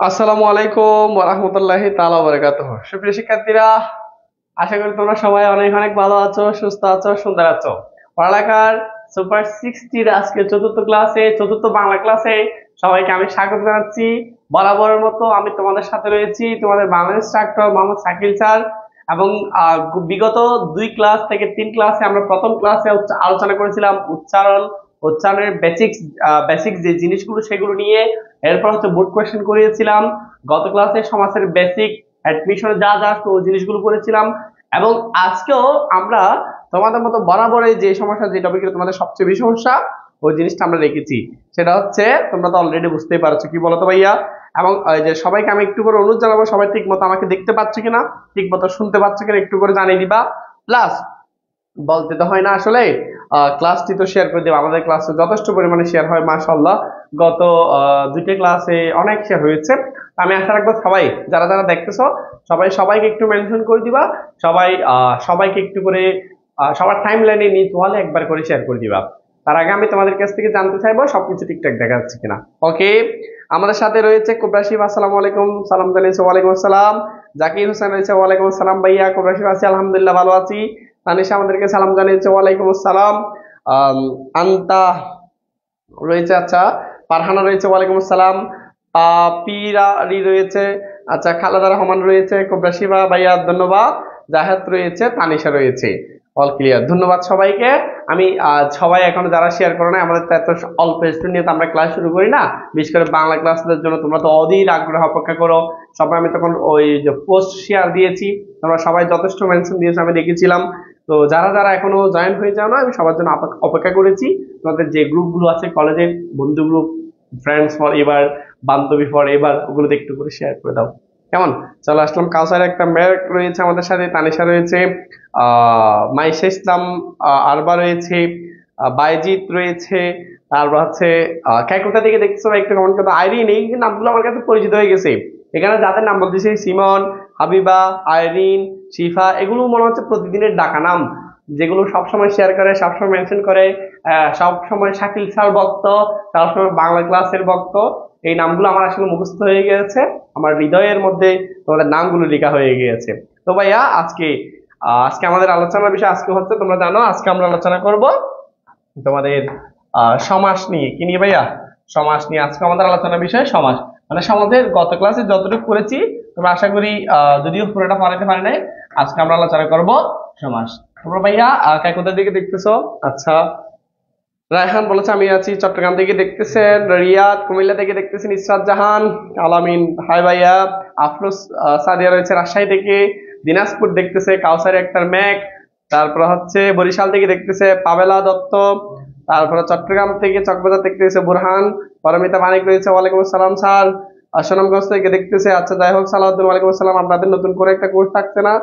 আসসালামু আলাইকুম ওয়া রাহমাতুল্লাহি তাআলা ওয়া বারাকাতুহু। সুপ্রিয় শিক্ষার্থীরা, আশা করি তোমরা সবাই অনেক অনেক ভালো আছো, সুস্থ আছো, সুন্দর আছো। পড়ালেখার সুপার 60 আজকে চতুর্থ বাংলা ক্লাসে সবাইকে আমি স্বাগত জানাচ্ছি। বরাবরের মতো আমি তোমাদের সাথে রয়েছি, তোমাদের বাংলা ইনস্ট্রাক্টর মোহাম্মদ শাকিল স্যার। এবং বিগত 2 থেকে 3 ক্লাসে আমরা প্রথম ক্লাসে আলোচনা করেছিলাম উচ্চারণের বেসিক যে জিনিসগুলো সেগুলো নিয়ে। এরপর বোর্ড কোয়েশ্চেন করিয়েছিলাম। গত ক্লাসে সমাজের বেসিক অ্যাডমিশনে যা যা ওই জিনিসগুলো করেছিলাম। এবং আজকেও আমরা তোমাদের মতো বরাবরই যে সমস্যা, যে টপিকে তোমাদের সবচেয়ে বেশি সমস্যা, ওই জিনিসটা আমরা রেখেছি। সেটা হচ্ছে, তোমরা তো অলরেডি বুঝতেই পারছো, কি বলতো ভাইয়া? এবং যে সবাইকে আমি একটু করে অনুরোধ জানাবো, সবাই ঠিক মতো আমাকে দেখতে পাচ্ছ কিনা, ঠিক মতো শুনতে পাচ্ছ কিনা একটু করে জানিয়ে দিবা। প্লাস বলতে তো হয় না আসলে, ক্লাসটি তো শেয়ার করে দেবো। আমাদের ক্লাসে যথেষ্ট পরিমাণে শেয়ার হয় মাশাআল্লাহ। গত 2টি ক্লাসে অনেক শেয়ার হয়েছে। আমি আশা রাখবো সবাই যারা যারা দেখতেছো সবাইকে একটু মেনশন করে দিবা। সবাইকে একটু করে সবার টাইম লাইনে নিজ ওয়ালে একবার করে শেয়ার করে দিবা। তার আগে আমি তোমাদের কাছ থেকে জানতে চাইবো সবকিছু ঠিকঠাক দেখা যাচ্ছে কিনা। ওকে, আমাদের সাথে রয়েছে কুবরাশিফ, আসসালামু আলাইকুম, সালাম জানিয়েছে। ওয়ালাইকুম আসসালাম। জাকির হোসেন রয়েছে, ওয়ালাইকুম আসসালাম ভাইয়া। কুবরাশিফ আছি, আলহামদুলিল্লাহ ভালো আছি। তানিশা আমাদেরকে সালাম জানিয়েছে, ওয়ালাইকুম আসসালাম। আন্তা রয়েছে, আচ্ছা। ফারহানা রয়েছে, ওয়ালাইকুম আসসালাম। পিরারি রয়েছে, আচ্ছা। খালেদা রহমান রয়েছে, কুবরাশিবা ভাইয়া ধন্যবাদ। জাহেদ রয়েছে, তানিশা রয়েছে। অল ক্লিয়ার, ধন্যবাদ সবাইকে। আমি সবাই এখনো যারা শেয়ার করো না, আমাদের তো এত অল্প স্টুডেন্ট নিয়ে তো আমরা ক্লাস শুরু করি না। বিশেষ করে বাংলা ক্লাসের জন্য তোমরা তো অধীর আগ্রহ অপেক্ষা করো। সবাই আমি তখন ওই যে পোস্ট শেয়ার দিয়েছি, তোমরা সবাই যথেষ্ট মেনশন দিয়েছো, আমি দেখেছিলাম। তো যারা যারা এখনো জয়েন হয়ে যাও না, আমি সবার জন্য অপেক্ষা করেছি। তোমাদের যে গ্রুপগুলো আছে, কলেজের বন্ধু গ্রুপ, ফ্রেন্ডস ফর এবার, বান্ধবী ফর এবার, ওগুলোতে একটু করে শেয়ার করে দাও, কেমন? চলো আসলাম। কাউসার একটা মেয়ের রয়েছে আমাদের সাথে, তানিশা রয়েছে, মাইশা ইসলাম, আরবা রয়েছে, বাইজিৎ রয়েছে। তারপর হচ্ছে কে কোথা থেকে দেখছো একটু কমেন্ট করতে। আইরিন, এই নামগুলো আমার কাছে পরিচিত হয়ে গেছে। এখানে যাদের নাম বলতেছি, সিমন, হাবিবা, আইরিন, শিফা, এগুলো মনে হচ্ছে প্রতিদিনের ডাকা নাম, যেগুলো সবসময় শেয়ার করে, সবসময় মেনশন করে, সবসময় শাকিল স্যার ভক্ত, সবসময় বাংলা ক্লাসের ভক্ত। এই নামগুলো আমার আসলে মুখস্থ হয়ে গেছে, আমার হৃদয়ের মধ্যে তোমাদের নামগুলো লেখা হয়ে গিয়েছে। তো ভাইয়া আজকে আমাদের আলোচনার বিষয় আজকে হচ্ছে, তোমরা জানো আজকে আমরা আলোচনা করব তোমাদের সমাস নিয়ে। কি নিয়ে ভাইয়া? সমাস নিয়ে আজকে আমাদের আলোচনার বিষয় সমাস। মানে সমাজের গত ক্লাসে যতটুকু করেছি তোমরা আশা করি, যদিও পুরোটা পারাতে পারি নাই, আজকে আমরা আলোচনা করব সমাস। তোমরা ভাইয়া কোথা দিকে দেখতেছো? আচ্ছা, রায়হান বলেছে আমি আছি চট্টগ্রাম থেকে দেখতেছেন। রিয়াদ কুমিল্লা থেকে দেখতেছেন। ইসরাত জাহান, আলামিন হাই ভাইয়া। আফরোজ সাদিয়া রয়েছে রাজশাহী থেকে। দিনাজপুর দেখতেছে কাউসারি আক্তার মেঘ। তারপর হচ্ছে বরিশাল থেকে দেখতেছে পাবেলা দত্ত। তারপরে চট্টগ্রাম থেকে চকবাজার দেখতেছে বুরহান। পরমিতা মানিক রয়েছে, ওয়ালাইকুম আসসালাম স্যার। সুনামগঞ্জ থেকে দেখতেছে, আচ্ছা যাই হোক, সালাউদ্দিন ওয়ালাইকুম আসসালাম। আপনাদের নতুন করে একটা কোর্স থাকছে না?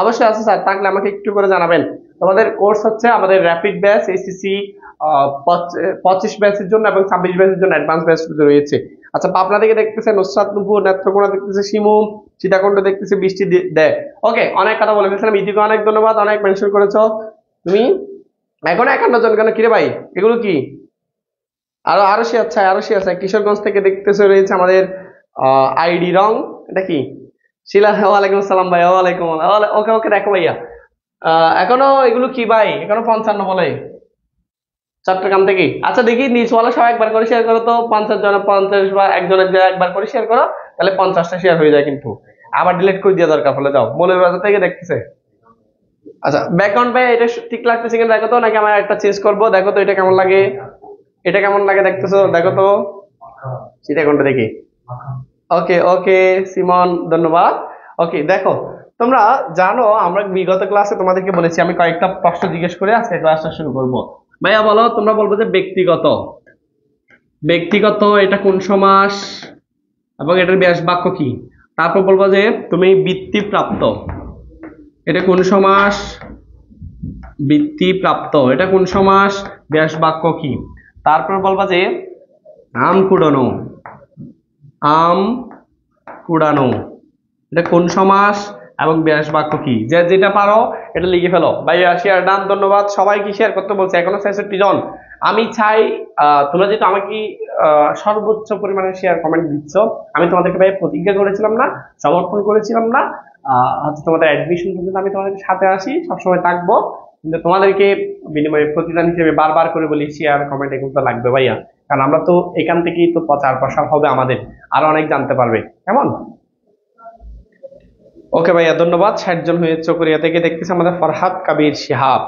অবশ্যই আছে স্যার, থাকলে আমাকে একটু করে জানাবেন। তোমাদের কোর্স হচ্ছে আমাদের র্যাপিড ব্যাচ, এসিসি 25 ব্যাচের জন্য এবং 26 ব্যাচের জন্য অ্যাডভান্স ব্যাচ রয়েছে। আচ্ছা, পাবনা থেকে দেখতেছে নুসরাত নুপুর, নেত্রকোনা দেখতেছে শিমু, সীতাকুণ্ড দেখতেছে বৃষ্টি দেয়। ওকে, অনেক কথা বলে ফেলছিলাম। ইদিকে অনেক ধন্যবাদ, অনেক মেনশন করেছো তুমি। এখন 51 জন কেন? কিরে ভাই, এগুলো কি? আরো সে আছে কিশোরগঞ্জ থেকে দেখতেছে রয়েছে আমাদের আইডি রং, এটা কি? শিলা, ওয়ালাইকুম আসসালাম ভাই। ওয়ালাইকুম। ওকে ওকে, দেখো ভাইয়া, এখনো এগুলো কি ভাই, এখনো 55 বলে চট্টগ্রাম থেকে। আচ্ছা দেখি নিচওয়ালা সব একবার করে শেয়ার করো তো, 50 জন 50 বা একজনের জায়গায় একবার করে শেয়ার করো, তাহলে 50টা শেয়ার হয়ে যায়। কিন্তু আবার ডিলিট করে দিয়ে দরকার হলে যাও। মৌলভীবাজার থেকে দেখতেছে। আচ্ছা, ব্যাকগ্রাউন্ড ভাই এটা ঠিক লাগতেছে কিনা দেখো তো, নাকি আমার একটা চেঞ্জ করবো? দেখো তো এটা কেমন লাগে, এটা কেমন লাগে দেখতেছো, দেখো তো সীতাকুণ্ড দেখি। ওকে ওকে সিমন, ধন্যবাদ। ওকে, দেখো তোমরা জানো আমরা বিগত ক্লাসে তোমাদেরকে বলেছি, আমি কয়েকটা প্রশ্ন জিজ্ঞেস করে আজকে ক্লাসটা শুরু করবো। ভাইয়া বলো, তোমরা বলবো যে ব্যক্তিগত, ব্যক্তিগত এটা কোন সমাস? এবং এটার ব্যাস বাক্য কি। তারপর বলবো যে তুমি বৃত্তিপ্রাপ্ত, এটা কোন সমাস, বৃত্তিপ্রাপ্ত এটা কোন সমাস, ব্যাস বাক্য কি। তারপর বলবা যে আম কুড়ানো, আম কুড়ানো এটা কোন সমাস এবং ব্যাস বাক্য কি। যে যেটা পারো এটা লিখে ফেলো ভাইয়া। শেয়ার ডান, ধন্যবাদ সবাইকে শেয়ার করতে বলছে, এখনো 66 জন। আমি চাই তোমরা যেহেতু আমাকে সর্বোচ্চ পরিমাণে শেয়ার কমেন্ট দিচ্ছ, আমি তোমাদেরকে ভাই প্রতিজ্ঞা করেছিলাম না, সমর্থন করেছিলাম না, হচ্ছে তোমাদের অ্যাডমিশন পর্যন্ত আমি তোমাদের সাথে আসি, সবসময় থাকবো, কিন্তু তোমাদেরকে বিনিময়ে প্রতিদান হিসেবে বারবার করে বলি শেয়ার কমেন্ট এগুলো তো লাগবে ভাইয়া, কারণ আমরা তো এখান থেকেই তো প্রচার প্রসার হবে, আমাদের আরো অনেক জানতে পারবে। কেমন? ওকে ভাইয়া, ধন্যবাদ। 60 জন হয়ে চকরিয়া থেকে দেখতেছে আমাদের ফরহাদ কাবির শিহাব।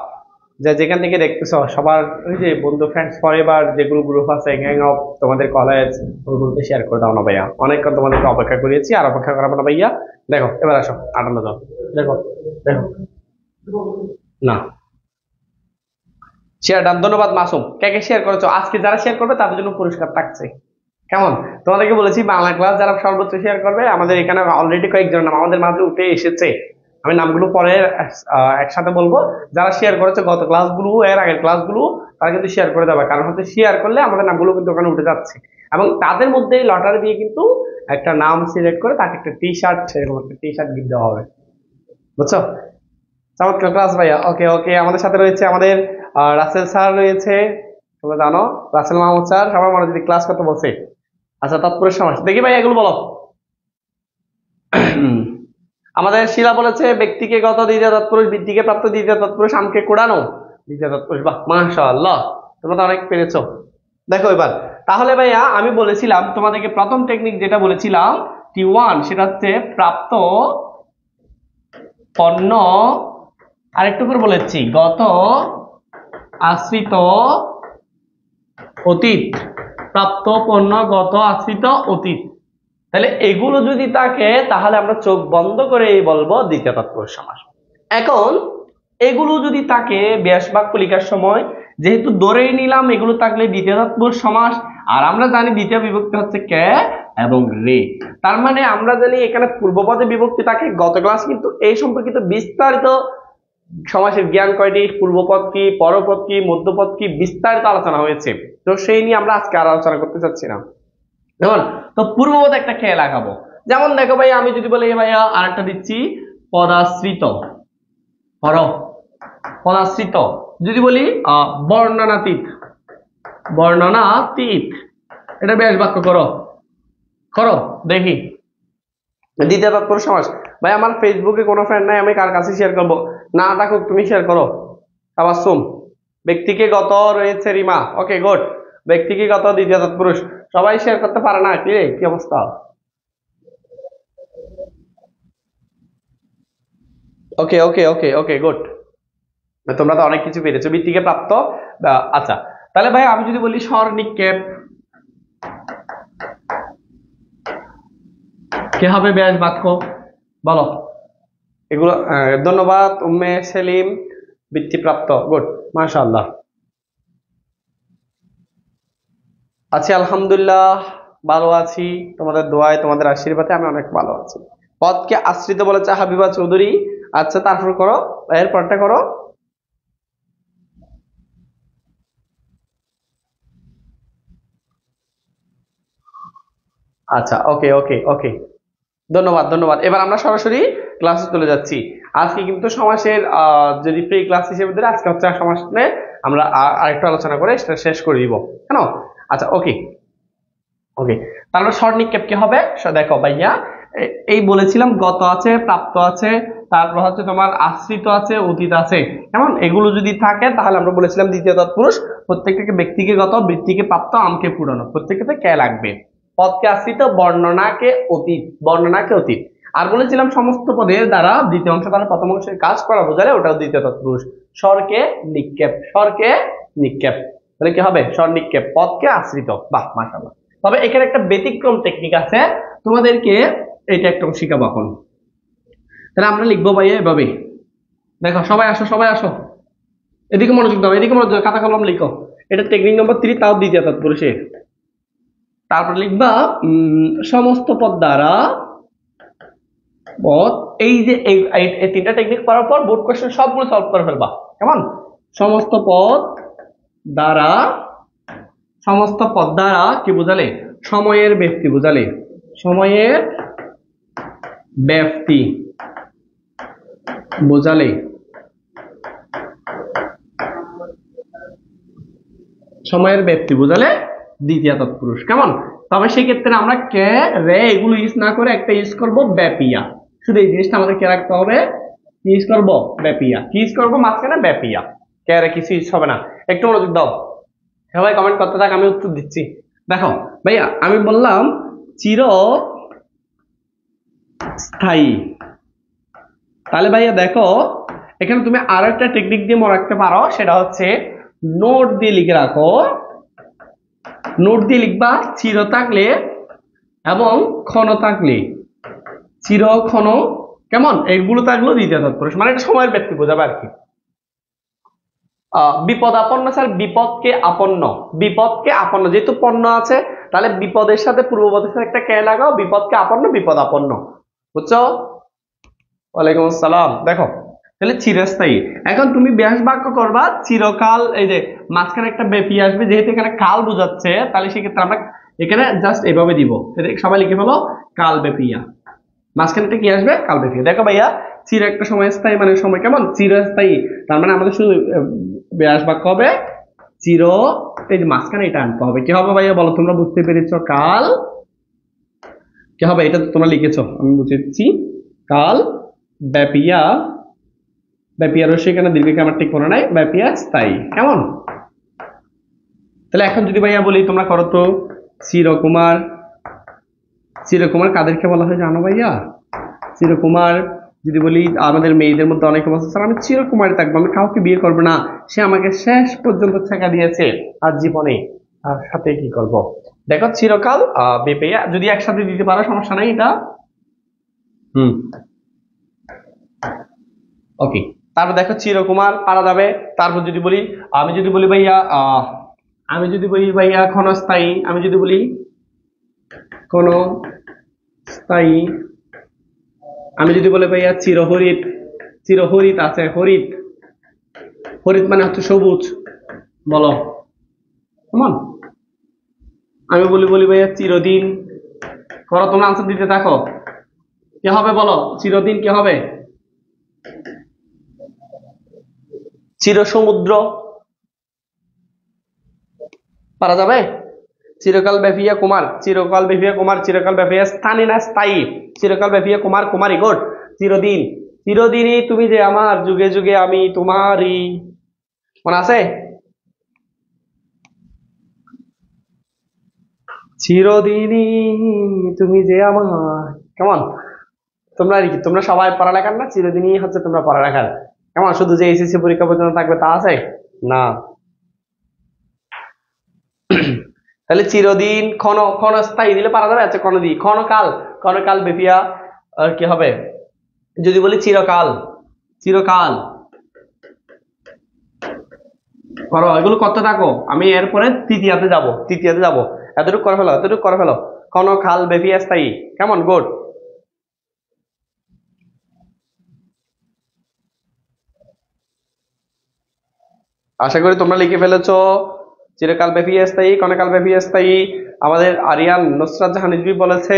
যে যেখান থেকে দেখতেছো সবার ওই যে বন্ধু ফ্রেন্ডস ফরএভার যেগুলো গ্রুপ আছে, গ্যাং অফ তোমাদের কলেজ, ওইগুলোতে শেয়ার করে দাও না ভাইয়া। অনেকক্ষণ তোমাদেরকে অপেক্ষা করিয়েছি, আর অপেক্ষা করাবো না ভাইয়া। দেখো এবার আসো 58 জন। দেখো দেখো না শেয়ার ডান, ধন্যবাদ মাসুম। কে কে শেয়ার করেছো? আজকে যারা শেয়ার করবে তাদের জন্য পুরস্কার থাকছে। কেমন? তোমাদেরকে বলেছি বাংলা ক্লাস যারা সর্বোচ্চ শেয়ার করবে, আমাদের এখানে অলরেডি কয়েকজন নাম আমাদের মাঝে উঠে এসেছে, আমি নামগুলো পরে একসাথে বলবো। যারা শেয়ার করেছে গত ক্লাসগুলো, এর আগের ক্লাসগুলো, তারা কিন্তু শেয়ার করে দেবে, কারণ হচ্ছে শেয়ার করলে আমাদের নামগুলো কিন্তু ওখানে উঠে যাচ্ছে, এবং তাদের মধ্যে লটারি দিয়ে কিন্তু একটা নাম সিলেক্ট করে তাকে একটা টি শার্ট, সেরকম একটা টি শার্ট গিফট দেওয়া হবে। বুঝছো? চমৎকার ক্লাস ভাইয়া। ওকে ওকে, আমাদের সাথে রয়েছে আমাদের রাসেল স্যার রয়েছে, তোমরা জানো রাসেল মাহমুদ স্যার, সবাই মনে যদি ক্লাস করতে বলছে। আচ্ছা, তৎপুরুষ সমাস দেখি ভাই, এগুলো বলো। আমাদের শিলা বলেছে ব্যক্তিকে গত দ্বিতীয় তৎপুরুষ, বৃদ্ধিকে প্রাপ্ত দ্বিতীয় তৎপুরুষ, আমকে কুড়ানো দ্বিতীয় তৎপুরুষ। বাহ, মাশাআল্লাহ, তোমরা তো অনেক পেরেছো। দেখো এবার তাহলে ভাইয়া, আমি বলেছিলাম তোমাদেরকে প্রথম টেকনিক যেটা বলেছিলাম T1, সেটা হচ্ছে প্রাপ্ত পণ্য, আরেকটু করে বলেছি গত আশ্রিত অতীত, প্রাপ্ত পণ্য গত আশ্রিত অতীত। তাহলে এগুলো যদি থাকে তাহলে আমরা চোখ বন্ধ করে বলবো দ্বিতীয় তৎপুরুষ সমাস। এখন এগুলো যদি থাকে ব্যাস বাক্য লেখার সময়, যেহেতু ধরেই নিলাম এগুলো থাকলে দ্বিতীয় তৎপুরুষ সমাস, আর আমরা জানি দ্বিতীয় বিভক্তি হচ্ছে কে এবং রে, তার মানে আমরা জানি এখানে পূর্বপদে বিভক্তি থাকে। গত ক্লাস কিন্তু এই সম্পর্কিত বিস্তারিত সমাসের জ্ঞান কয়টি, পূর্বপদ কি, পরপদ কি, মধ্যপদ কি, বিস্তারিত আলোচনা হয়েছে, তো সেই নিয়ে আমরা আজকে আর আলোচনা করতে চাচ্ছি না। যেমন তো পূর্বপদ একটা খেয়ে লাগাবো, যেমন দেখো ভাই, আমি যদি বলি ভাইয়া আরেকটা দিচ্ছি পদাশ্রিত, পদাশ্রিত, যদি বলি বর্ণনাতীত, বর্ণনাতীত, এটা ব্যাস বাক্য করো, করো দেখি। দ্বিতীয় তৎপুরুষ সমাস ভাই, আমার ফেসবুকে কোনো ফ্রেন্ড নাই, আমি কার কাছে শেয়ার করবো? না থাকুক, তুমি শেয়ার করো। তাবাসসুম, ব্যক্তিকে গত রয়েছে রিমা। ওকে গুড, ব্যক্তিকে গত দ্বিতীয় তৎপুরুষ, সবাই শেয়ার করতে পারে না, কি রে, কি অবস্থা? ওকে ওকে ওকে ওকে গুড, তোমরা তো অনেক কিছু পেরেছো। বৃত্তিকে প্রাপ্ত, আচ্ছা তাহলে ভাই আমি যদি বলি স্বর নিক্ষেপ, কে হবে ব্যাস বাক্য বলো? এগুলো ধন্যবাদ উম্মে সেলিম, বৃত্তিপ্রাপ্ত, গুড, মাশাআল্লাহ। আছি আলহামদুলিল্লাহ, ভালো আছি, তোমাদের দোয়ায় তোমাদের আশীর্বাদে আমি অনেক ভালো আছি। পদকে আশ্রিত বলেছে হাবিবা চৌধুরী। আচ্ছা তারপর করো, এরপরটা করো। আচ্ছা ওকে ওকে ওকে, ধন্যবাদ ধন্যবাদ। এবার আমরা সরাসরি ক্লাসে চলে যাচ্ছি। আজকে কিন্তু সমাসের যদি প্রি ক্লাস হিসেবে ধরে, আজকে হচ্ছে সমাস নিয়ে আমরা আরেকটু আলোচনা করে সেটা শেষ করে দিব, কেন? আচ্ছা ওকে ওকে, তাহলে স্বর নিক্ষেপ কি হবে? দেখো ভাইয়া, এই বলেছিলাম গত আছে, প্রাপ্ত আছে, তারপর হচ্ছে তোমার আশ্রিত আছে, অতীত আছে, কেমন? এগুলো যদি থাকে তাহলে আমরা বলেছিলাম দ্বিতীয় তৎপুরুষ, প্রত্যেকটাকে ব্যক্তিকে গত, বৃত্তিকে প্রাপ্ত, আমকে পুরানো, প্রত্যেকটাতে কে লাগবে। পদকে আশ্রিত, বর্ণনাকে অতীত, বর্ণনাকে অতীত। আর বলেছিলাম সমস্ত পদের দ্বারা দ্বিতীয় অংশ দ্বারা প্রথম অংশের কাজ করা বোঝালে ওটাও দ্বিতীয় তৎপুরুষ। স্বরকে নিক্ষেপ, স্বরকে নিক্ষেপ, তাহলে কি হবে? স্বর নিক্ষেপ, পদকে আশ্রিত। বাহ, মাশাআল্লাহ। তবে এখানে একটা ব্যতিক্রম টেকনিক আছে, তোমাদেরকে এটা একটু শিখাবো এখন। তাহলে আমরা লিখবো ভাইয়া এভাবে, দেখো সবাই আসো, সবাই আসো, এদিকে মনোযোগ দাও, এদিকে মনোযোগ, খাতা কলম লিখো। এটা টেকনিক নম্বর 3, তাও দ্বিতীয় তৎপুরুষে। তারপর লিখবা সমস্ত পদ দ্বারা পদ, এই যে এই তিনটা টেকনিক করার পর বোর্ড কোশ্চেন সবগুলো সলভ করে ফেলবা। কেমন? সমস্ত পদ দ্বারা, সমস্ত পদ দ্বারা কি বোঝালে? সময়ের ব্যক্তি বোঝালে, সময়ের ব্যক্তি বোঝালে, সময়ের ব্যক্তি বোঝালে দ্বিতীয় তৎপুরুষ। কেমন? তবে সেই ক্ষেত্রে আমরা কে রে এগুলো ইউজ না করে একটা ইউজ করব ব্যাপিয়া। শুধু এই জিনিসটা আমাদের কে রাখতে হবে, কি ইউজ করব? ব্যাপিয়া। কি ইউজ করব? মাঝখানে ব্যাপিয়া, কে রে কিছু ইউজ হবে না। একটু মনোযোগ দাও, সবাই কমেন্ট করতে থাক, আমি উত্তর দিচ্ছি। দেখো ভাইয়া, আমি বললাম চির স্থায়ী, তাহলে ভাইয়া দেখো এখানে তুমি আরো একটা টেকনিক দিয়ে মনে রাখতে পারো, সেটা হচ্ছে নোট দিয়ে লিখে রাখো। নোট দিয়ে লিখবা চির থাকলে এবং ক্ষণ থাকলে, চির ক্ষণ, কেমন, এইগুলো থাকলেও দ্বিতীয় তৎপুরুষ, মানে এটা সময়ের ব্যক্তি বোঝাবে আর কি। বিপদ আপন্ন স্যার, বিপদকে আপন্ন, বিপদকে আপন্ন, যেহেতু পণ্য আছে তাহলে বিপদের সাথে পূর্বপদের সাথে একটা কে লাগাও, বিপদকে আপন্ন, বিপদ আপন্ন, বুঝছো? ওয়ালাইকুম আসসালাম। দেখো তাহলে চিরস্থায়ী, এখন তুমি ব্যাস বাক্য করবা চিরকাল, এই যে মাঝখানে একটা ব্যাপী আসবে, যেহেতু এখানে কাল বোঝাচ্ছে তাহলে সেক্ষেত্রে আমরা এখানে জাস্ট এভাবে দিব, সবাই লিখে ফেলো কাল ব্যাপিয়া, মাঝখানে কি আসবে? কাল ব্যাপিয়া। দেখো ভাইয়া, চির একটা সময় স্থায়ী মানে সময় কেমন চিরস্থায়ী, তার মানে আমাদের শুধু ব্যাস বাক্য হবে চির, এই যে মাঝখানে এটা আনতে হবে। কি হবে ভাইয়া বলো, তোমরা বুঝতে পেরেছো? কাল কি হবে? এটা তো তোমরা লিখেছো, আমি বুঝেছি। কাল ব্যাপিয়া, ব্যাপিয়া রশ্মি এখানে দীর্ঘকে আমার ঠিক মনে নাই, ব্যাপিয়া স্থায়ী। কেমন? তাহলে এখন যদি ভাইয়া বলি, তোমরা করো তো চিরকুমার, চিরকুমার কাদেরকে বলা হয় জানো ভাইয়া? চিরকুমার যদি বলি, আমাদের মেয়েদের মধ্যে অনেকে বলছে স্যার আমি চিরকুমারী থাকবো, আমি কাউকে বিয়ে করবো না, সে আমাকে শেষ পর্যন্ত ছেঁকা দিয়েছে আর জীবনে, আর সাথে কি করব? দেখো চিরকাল বেপেয়া যদি একসাথে দিতে পারো সমস্যা নাই এটা। ওকে, তারপর দেখো চিরকুমার পারা যাবে। তারপর যদি বলি, আমি যদি বলি ভাইয়া আমি যদি বলি ভাইয়া ক্ষণস্থায়ী, আমি যদি বলি ক্ষণস্থায়ী, আমি যদি বলি ভাইয়া চিরহরিত, চিরহরিত আছে, হরিত, হরিত মানে হচ্ছে সবুজ, বলো কেমন? আমি বলি ভাইয়া চিরদিন, করো তোমরা আনসার দিতে থাকো, কি হবে বলো? চিরদিন কি হবে? চির সমুদ্র, পারা যাবে? চিরকাল ব্যাপিয়া কুমার, চিরকাল ব্যাপিয়া কুমার, চিরকাল ব্যাপিয়া স্থানী না স্থায়ী, চিরকাল ব্যাপিয়া কুমার, কুমারী গোট, চিরদিন, চিরদিনই তুমি যে আমার, যুগে যুগে আমি তোমারই, মনে আছে? চিরদিনই তুমি যে আমার, কেমন? তোমরা কি, তোমরা সবাই পড়ালেখার না? চিরদিনই হচ্ছে তোমরা পড়ালেখার, কেমন? শুধু যে এসএসসি পরীক্ষা পর্যন্ত থাকবে তা আছে না। তাহলে চিরদিন, ক্ষণস্থায়ী দিলে পারা যাবে। আচ্ছা ক্ষণ দিই, ক্ষণকাল, ক্ষণকাল ব্যাপিয়া কি হবে? যদি বলি চিরকাল, চিরকাল, করো এগুলো করতে থাকো, আমি এরপরে তৃতীয়তে যাব, তৃতীয়তে যাব, এতটুকু করে ফেলো, এতটুকু করে ফেলো। ক্ষণকাল ব্যাপিয়া স্থায়ী, কেমন? গুড। আশা করি তোমরা লিখে ফেলেছো। চিরকাল ব্যাপী স্থায়ী, ক্ষণকাল ব্যাপী স্থায়ী। আমাদের আরিয়ান নুসরাত জাহান রিজভী বলেছে,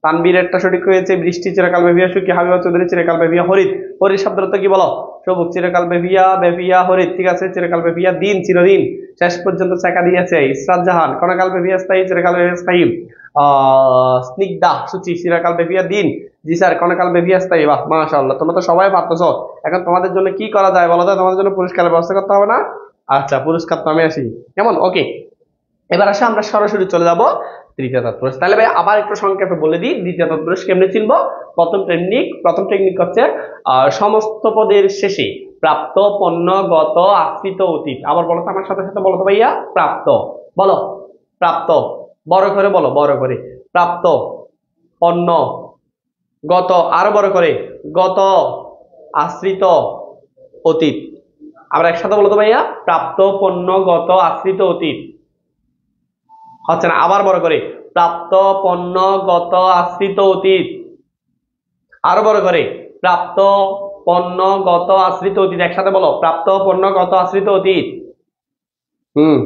তানবীরেরটা সঠিক হয়েছে, বৃষ্টি চিরকাল ব্যাপিয়া সুখী, হাবিবা চৌধুরী চিরকাল ব্যাপিয়া হরিত, হরিত শব্দটা কি বলো? সবুজ, চিরকাল ব্যাপিয়া, ব্যাপিয়া হরিত, ঠিক আছে। চিরকাল ব্যাপিয়া দিন, চিরদিন, শেষ পর্যন্ত চাকা দিয়েছে ইসরাত জাহান, ক্ষণকাল ব্যাপিয়া স্থায়ী, চিরকাল ব্যাপিয়া স্থায়ী। স্নিগ্ধা সুচি, চিরকাল ব্যাপিয়া দিন, জি স্যার ক্ষণকাল ব্যাপিয়া স্থায়ী। বাহ মাশাআল্লাহ, তোমরা তো সবাই পারতেছো। এখন তোমাদের জন্য কি করা যায় বলো তো? তোমাদের জন্য পুরস্কারের ব্যবস্থা করতে হবে না? আচ্ছা পুরস্কার তো আমি আসি, কেমন? ওকে, এবার আসে আমরা সরাসরি চলে যাব তৃতীয় তৎপুরুষ। তাহলে ভাই আবার একটু সংক্ষেপে বলে দিই দ্বিতীয় তৎপুরুষ কেমনে চিনবো। প্রথম টেকনিক হচ্ছে সমস্ত পদের শেষে প্রাপ্ত, পণ্য, গত, আশ্রিত, অতীত। আবার বলো তো আমার সাথে সাথে, বলো তো ভাইয়া, প্রাপ্ত, বলো প্রাপ্ত, বড় করে বলো, বড় করে, প্রাপ্ত, পণ্য, গত, আরো বড় করে, গত, আশ্রিত, অতীত। আমরা একসাথে বলতো ভাইয়া, প্রাপ্ত, পণ্য, গত, আশ্রিত, অতীত। হচ্ছে না, আবার বড় করে, প্রাপ্ত পণ্য গত আশ্রিত অতীত, আরো বড় করে, প্রাপ্ত পণ্য গত আশ্রিত অতীত, একসাথে বলো, প্রাপ্ত পণ্য গত আশ্রিত অতীত। হুম,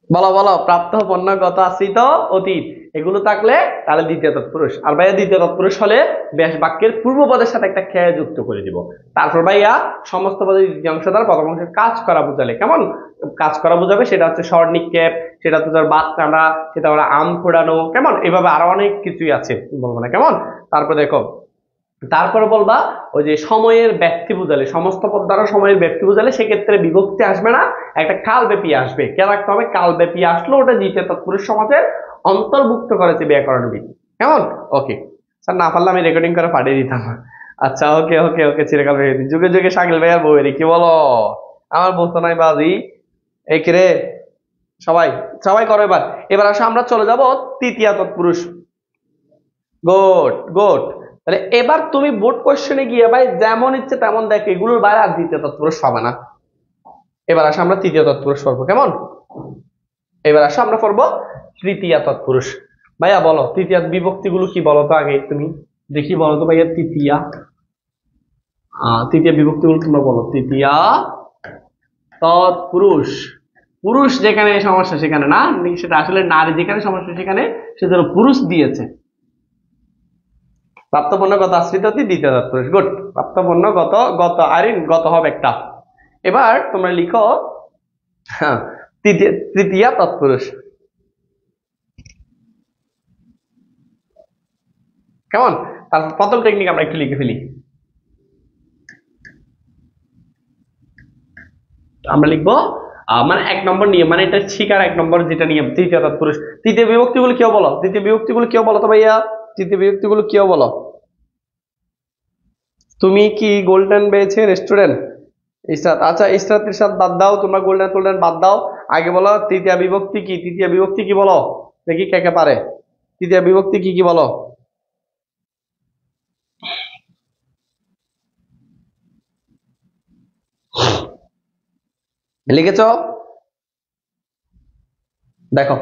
বলো বলো, প্রাপ্ত পণ্য গত আশ্রিত অতীত, এগুলো থাকলে তাহলে দ্বিতীয় তৎপুরুষ। আর ভাইয়া দ্বিতীয় তৎপুরুষ হলে ব্যাস বাক্যের পূর্ব পদের সাথে একটা খেয়া যুক্ত করে দিব। তারপর ভাইয়া সমস্ত পদের দ্বিতীয় অংশ দ্বারা প্রথম অংশের কাজ করা বোঝালে কেমন কাজ করা বোঝাবে, সেটা হচ্ছে স্বর নিক্ষেপ, সেটা হচ্ছে ধর বাদ টানা, সেটা হলো আম ফোড়ানো, কেমন এভাবে আরো অনেক কিছুই আছে, বলবো না কেমন। তারপর দেখো, তারপরে বলবা ওই যে সময়ের ব্যক্তি বোঝালে, সমস্ত পদ দ্বারা সময়ের ব্যক্তি বোঝালে সেক্ষেত্রে বিভক্তি আসবে না, একটা কালব্যাপী আসবে। খেয়াল রাখতে হবে, কালব্যাপী আসলো ওটা দ্বিতীয় তৎপুরুষ সমাসের অন্তর্ভুক্ত করেছে ব্যাকরণবিদ, কেমন। ওকে স্যার, না পারলে আমি রেকর্ডিং করে পাঠিয়ে দিতাম। আচ্ছা, ওকে ওকে ওকে, চিরকাল যুগে যুগে শাকিল ভাইয়ার বউয়ের কি বলো, আমার বলতো নাই বাজি। এই রে, সবাই সবাই করো এবার। এবার আসো আমরা চলে যাব তৃতীয় তৎপুরুষ। Good good. তাহলে এবার তুমি বোর্ড কোশ্চেনে গিয়ে ভাই যেমন ইচ্ছে তেমন দেখো, এগুলোর বাইরে আর দ্বিতীয় তৎপুরুষ পাবে না। এবার আসো আমরা তৃতীয় তৎপুরুষ পড়বো, কেমন। এবার আসো আমরা পড়বো তৃতীয় তৎপুরুষ। ভাইয়া বলো তৃতীয় বিভক্তি গুলো কি বলো তো আগে তুমি, দেখি বলো তো ভাইয়া তৃতীয়া, তৃতীয় বিভক্তি গুলো তোমরা বলো। তৃতীয়া তৎপুরুষ, পুরুষ যেখানে সমস্যা সেখানে না, সেটা আসলে নারী যেখানে সমস্যা সেখানে সেজন্য পুরুষ দিয়েছে। প্রাপ্তপণ্য গত আশ্রিত অতীত দ্বিতীয় তৎপুরুষ, গুড। প্রাপ্তপণ্য গত গত আরিন গত হবে একটা। এবার তোমরা লিখো তৃতীয় তৎপুরুষ, কেমন। তারপর প্রথম টেকনিক আমরা একটু লিখে ফেলি। আমরা লিখবো মানে 1 নম্বর নিয়ম, মানে এটা শিকার 1 নম্বর যেটা নিয়ম, তৃতীয় তৎপুরুষ। তৃতীয় বিভক্তি গুলো কেউ বলো, তৃতীয় বিভক্তি গুলো কেউ বলো তো ভাইয়া, তৃতীয় বিভক্তি গুলো কেউ বলো। তুমি কি গোল্ডেন পেয়েছে রেস্টুরেন্ট? ইসরাত, আচ্ছা ইসরাত ইরশাদ বাদ দাও, তোমরা গোল্ডেন টোল্ডেন বাদ দাও। আগে বলো তৃতীয় বিভক্তি কি, তৃতীয় বিভক্তি কি বলো দেখি কে কে পারে। তৃতীয় বিভক্তি কি কি বলো। লিখেছ? দেখো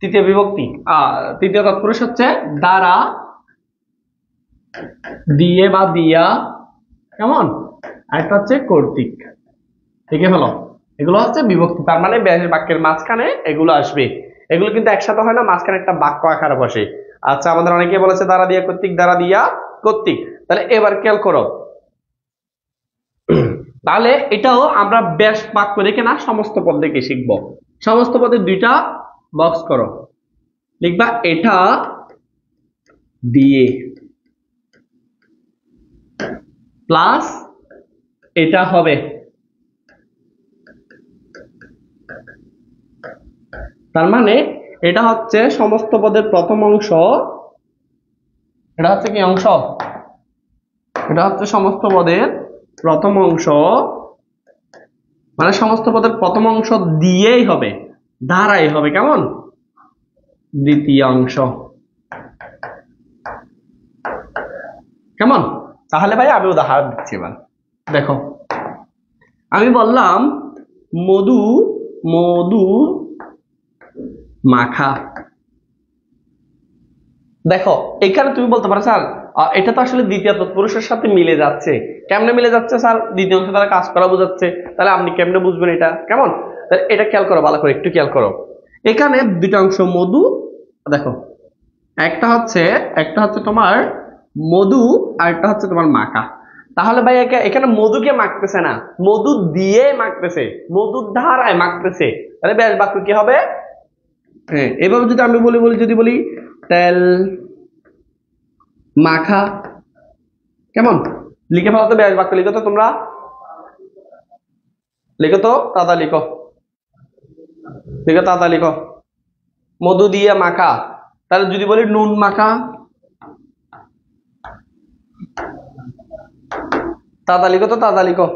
তৃতীয় বিভক্তি, তৃতীয় তৎপুরুষ হচ্ছে দ্বারা, দিয়ে বা দিয়া, কেমন, আরেকটা হচ্ছে কর্তৃক। লিখে ফেলো, এগুলো হচ্ছে বিভক্তি, তার মানে বাক্যের মাঝখানে এগুলো আসবে। এগুলো কিন্তু একসাথে হয় না, মাঝখানে একটা বাক্য আকারে বসে। আচ্ছা, আমাদের অনেকে বলেছে দ্বারা দিয়া কর্তৃক, দ্বারা দিয়া কর্তৃক। তাহলে এবার খেয়াল করো, তাহলে এটাও আমরা বেশ বাক্য দেখে না সমস্ত পদ দেখে শিখবো। সমস্ত পদে দুইটা বক্স করো, লিখবা এটা দিয়ে প্লাস এটা হবে, তার মানে এটা হচ্ছে সমস্ত পদের প্রথম অংশ, এটা হচ্ছে কি অংশ, এটা হচ্ছে সমস্ত পদের প্রথম অংশ, মানে সমস্ত পদের প্রথম অংশ দিয়েই হবে, ধারাই হবে, কেমন, দ্বিতীয় অংশ, কেমন। তাহলে ভাই আমি উদাহরণ দিচ্ছি এবার। দেখো আমি বললাম মধু, মধু মাখা। দেখো এখানে তুমি বলতে পারো স্যার এটা তো আসলে দ্বিতীয় তৎপুরুষের সাথে মিলে যাচ্ছে। কেমনে মিলে যাচ্ছে স্যার? দ্বিতীয় অংশ দ্বারা কাজ করা বোঝাচ্ছে। তাহলে আপনি কেমনে বুঝবেন এটা, কেমন? তাহলে এটা খেয়াল করো, ভালো করে একটু খেয়াল করো। এখানে দুইটা অংশ মধু, দেখো একটা হচ্ছে তোমার মধু আর একটা হচ্ছে তোমার মাখা। তাহলে ভাই এখানে মধুকে মাখতেছে না, মধু দিয়ে মাখতেছে, মধুর ধারায় মাখতেছে। তাহলে ব্যাস বাক্য কি হবে? হ্যাঁ, এভাবে যদি আমি যদি বলি তেল মাখা, কেমন। লিখে ফেলো তো ব্যাস বাক্য, লিখো তো তোমরা, লিখো তো তাড়াতাড়ি লিখো, লিখো তাড়াতাড়ি লিখো। মধু দিয়ে মাখা, তাহলে যদি বলি নুন মাখা, তাড়াতাড়ি লিখো তো তাড়াতাড়ি লিখো।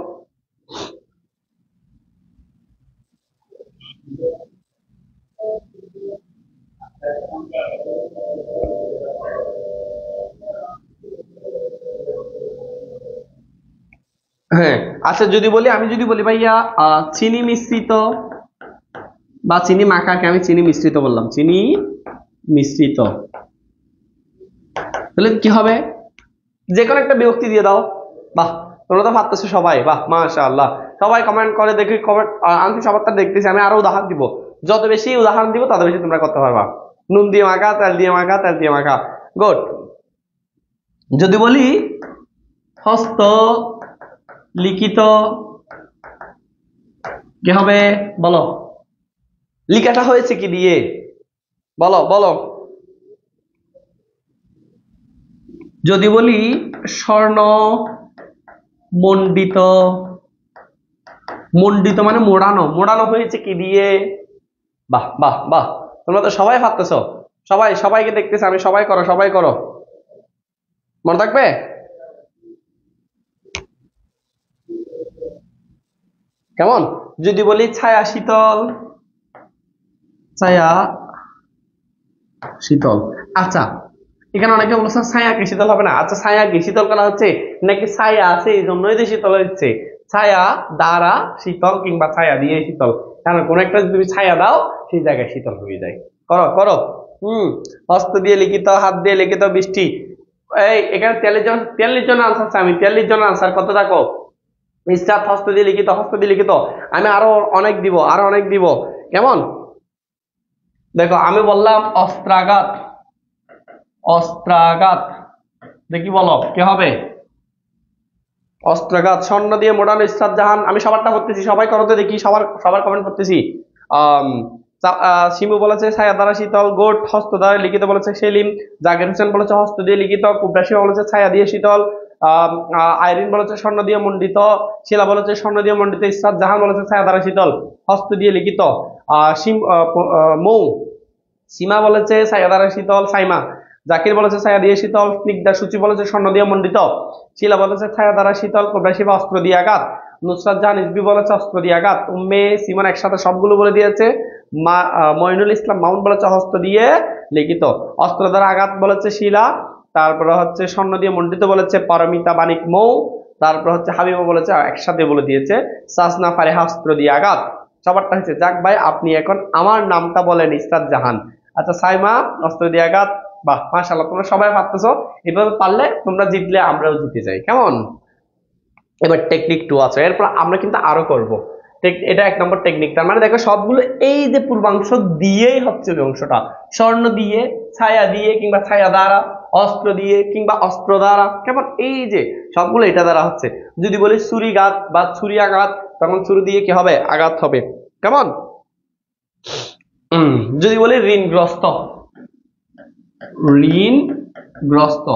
হ্যাঁ, আচ্ছা যদি বলি, আমি যদি বলি ভাইয়া চিনি মিশ্রিত বা চিনি মাখাকে আমি চিনি মিশ্রিত বললাম, চিনি মিশ্রিত। তাহলে কি হবে? যে কোনো একটা বিভক্তি দিয়ে দাও। বাহ, তোমরা তো পারতেছো সবাই, বাহ মাশাআল্লাহ। সবাই কমেন্ট করে দেখি, কমেন্ট আমি সবারটা দেখতেছি। আমি আরো উদাহরণ দিব, যত বেশি উদাহরণ দিব তত বেশি তোমরা করতে পারবা। নুন দিয়ে মাখা, তেল দিয়ে মাখা, তেল দিয়ে মাখা। গুড। যদি বলি হস্ত লিখিত, কি হবে বলো? লিখাটা হয়েছে কি দিয়ে? বলো বলো। যদি বলি স্বর্ণ মণ্ডিত, মণ্ডিত মানে মোড়ানো, মোড়ানো হয়েছে কি দিয়ে? বাহ বাহ বাহ, তোমরা তো সবাই পারতেছো। সবাই, সবাইকে দেখতেছি আমি, সবাই করো, সবাই করো, মনে থাকবে। কেমন? যদি বলি ছায়া শীতল, ছায়া শীতল। আচ্ছা, এখানে অনেকে বলছে ছায়া কি শীতল হবে না? আচ্ছা, ছায়া কি শীতল করা হচ্ছে নাকি ছায়া আছে এই জন্যই যে শীতল হচ্ছে? ছায়া দ্বারা শীতল কিংবা ছায়া দিয়ে শীতল, কারণ কোন একটা যদি তুমি ছায়া দাও সেই জায়গায় শীতল হয়ে যায়। করো করো। হস্ত দিয়ে লিখিত, হাত দিয়ে লিখিত, বৃষ্টি। এই এখানে 43 জন আনসার আছে, আমি 43 জন আনসার কত থাকো? ইসরাত হস্ত দিয়ে লিখিত, হস্ত দিয়ে লিখিত। আমি আরো অনেক দিব, আরো অনেক দিব। কেমন? দেখো আমি বললাম অস্ত্রাঘাত, অস্ত্রাঘাত, দেখি বলো কি হবে? অস্ত্রাঘাত। স্বর্ণ দিয়ে মোড়ানো, ইসরাত জাহান। আমি সবারটা করতেছি, সবাই করতে দেখি, সবার সবার কমেন্ট করতেছি। শিমু বলেছে ছায়া দ্বারা শীতল। গোট হস্ত দ্বারা লিখিত বলেছে সেলিম। জাকির হোসেন বলেছে হস্ত দিয়ে লিখিত। কুবরাসিমা বলেছে ছায়া দিয়ে শীতল। আইরিন বলেছে স্বর্ণ দিয়ে মণ্ডিত। শিলা বলেছে স্বর্ণ দিয়ে মণ্ডিত। ইসরাত জাহান বলেছে ছায়া দ্বারা শীতল, হস্ত দিয়ে লিখিত। মৌ সীমা বলেছে ছায়া দ্বারা শীতল। সাইমা, জাকির বলেছে ছায়া দিয়ে শীতল। স্নিগ্ধা সূচি বলেছে স্বর্ণ দিয়ে মণ্ডিত। শিলা বলেছে ছায়া দ্বারা শীতল। কুবরাসিমা অস্ত্র দিয়ে আঘাত। নুসরাত জাহান ইসবি বলেছে অস্ত্র দিয়ে আঘাত। উম্মে সিমন একসাথে সবগুলো বলে দিয়েছে। মইনুল ইসলাম মামুন বলেছে হস্ত দিয়ে লিখিত। অস্ত্র দ্বারা আঘাত বলেছে শিলা। তারপরে হচ্ছে স্বর্ণ দিয়ে মণ্ডিত বলেছে পারমিতা বানিক মৌ। তারপর হচ্ছে হাবিবা বলেছে একসাথে বলে দিয়েছে সাসনা ফারিহা অস্ত্র দিয়ে আঘাত। সবারটা হচ্ছে যাক ভাই, আপনি এখন আমার নামটা বলেন ইসরাত জাহান। আচ্ছা, সাইমা অস্ত্র দিয়ে আঘাত। বাহ মাশাআল্লাহ, তোমরা সবাই পারতেছো। এভাবে পারলে তোমরা জিতলে আমরাও জিতে যাই। কেমন? এবার টেকনিক 2 আছে, এরপর আমরা কিন্তু আরো করব। এটা 1 নম্বর টেকনিক। তার মানে দেখো সবগুলো এই যে পূর্বাংশ দিয়েই হচ্ছে ওই অংশটা। স্বর্ণ দিয়ে, ছায়া দিয়ে কিংবা ছায়া দ্বারা, অস্ত্র দিয়ে কিংবা অস্ত্র দ্বারা। কেমন? এই যে সবগুলো এটা দ্বারা হচ্ছে। যদি বলি ছুরিঘাত বা ছুরি আঘাত, তখন ছুরি দিয়ে কি হবে? আঘাত হবে। কেমন? যদি বলি ঋণগ্রস্ত, ঋণগ্রস্ত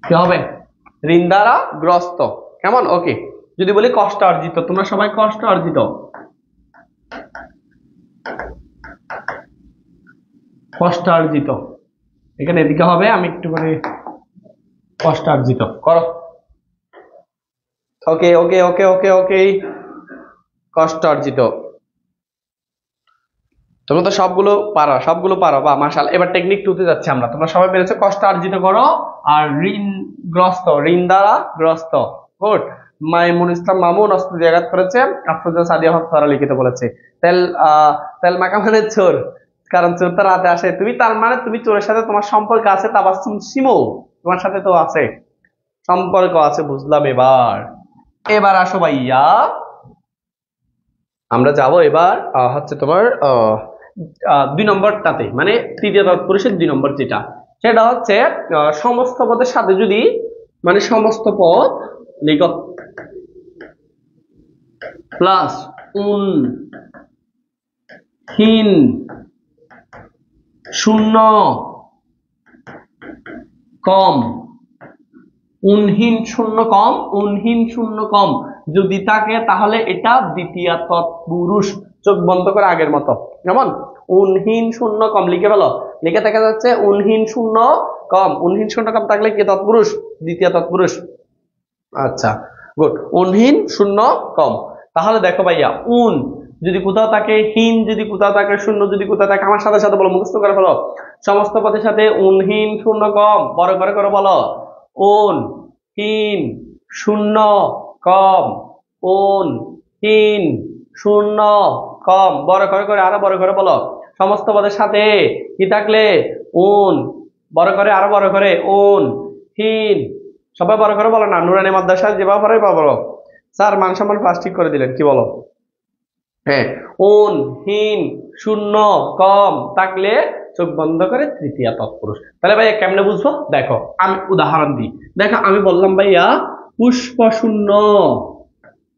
কি হবে? ঋণ দ্বারা গ্রস্ত। কেমন? ওকে। যদি বলি কষ্ট অর্জিত, তোমরা সবাই কষ্ট অর্জিত, কষ্ট অর্জিত। এখানে এদিকে হবে, আমি একটু করে কষ্ট অর্জিত করো। ওকে ওকে ওকে ওকে ওকে, কষ্ট অর্জিত। তোমরা তো সবগুলো পারো, সবগুলো পারো বা মাশাআল্লাহ। এবার টেকনিক 2 তে যাচ্ছি আমরা। তোমরা সবাই পেরেছো কষ্ট অর্জিত করো। আর ঋণগ্রস্ত, ঋণ দ্বারা গ্রস্ত। গুড। মাইমুন ইসলাম মামুন অস্ত্র দিয়ে আঘাত করেছে। আফরোজা সাদিয়া হক তারা লিখিত বলেছে। তেল তেল মাখা মানে চোর, কারণ চোর তো রাতে আসে। তুমি তার মানে তুমি চোরের সাথে তোমার সম্পর্ক আছে। তাবাসসুম শিমু, তোমার সাথে তো আছে সম্পর্ক আছে, বুঝলাম। এবার এবার আসো ভাইয়া, আমরা যাব এবার হচ্ছে তোমার 2 নম্বরটাতে, মানে তৃতীয় তৎপুরুষের 2 নম্বর যেটা, সেটা হচ্ছে সমস্ত পদের সাথে যদি, মানে সমস্ত পদ লিখো প্লাস উন হীন শূন্য কম, উনহীন শূন্য কম, উনহীন শূন্য কম যদি থাকে তাহলে এটা দ্বিতীয় তৎপুরুষ। চোখ বন্ধ করে আগের মতো। কেমন? উনহীন শূন্য কম লিখে ফেলো। লিখে দেখা যাচ্ছে উনহীন শূন্য কম। উনহীন শূন্য কম থাকলে কি তৎপুরুষ? দ্বিতীয় তৎপুরুষ। আচ্ছা গুড। উনহীন শূন্য কম। তাহলে দেখো ভাইয়া, উন যদি কোথাও থাকে, হীন যদি কোথাও থাকে, শূন্য যদি কোথাও থাকে, আমার সাথে সাথে বলো, মুখস্থ করে ফেলো। সমস্ত পদের সাথে উনহীন শূন্য কম, বড় করে করে বলো। উন হীন শূন্য কম, উন হীন শূন্য কম, বড় করে করে আরো বড় করে বলো। সমস্ত পদের সাথে কি থাকলে উন, বড় করে আরো বড় করে উন হীন, সবাই বড় করে বলো না, নুরানি মাদ্রাসা যেভাবে পড়ে বলো। স্যার মান সম্মান প্লাস্টিক করে দিলেন, কি বলো? হ্যাঁ, উন হীন শূন্য কম থাকলে চোখ বন্ধ করে তৃতীয়া তৎপুরুষ। তাহলে ভাইয়া কেমনে বুঝবো? দেখো আমি উদাহরণ দিই। দেখো আমি বললাম ভাইয়া পুষ্প শূন্য,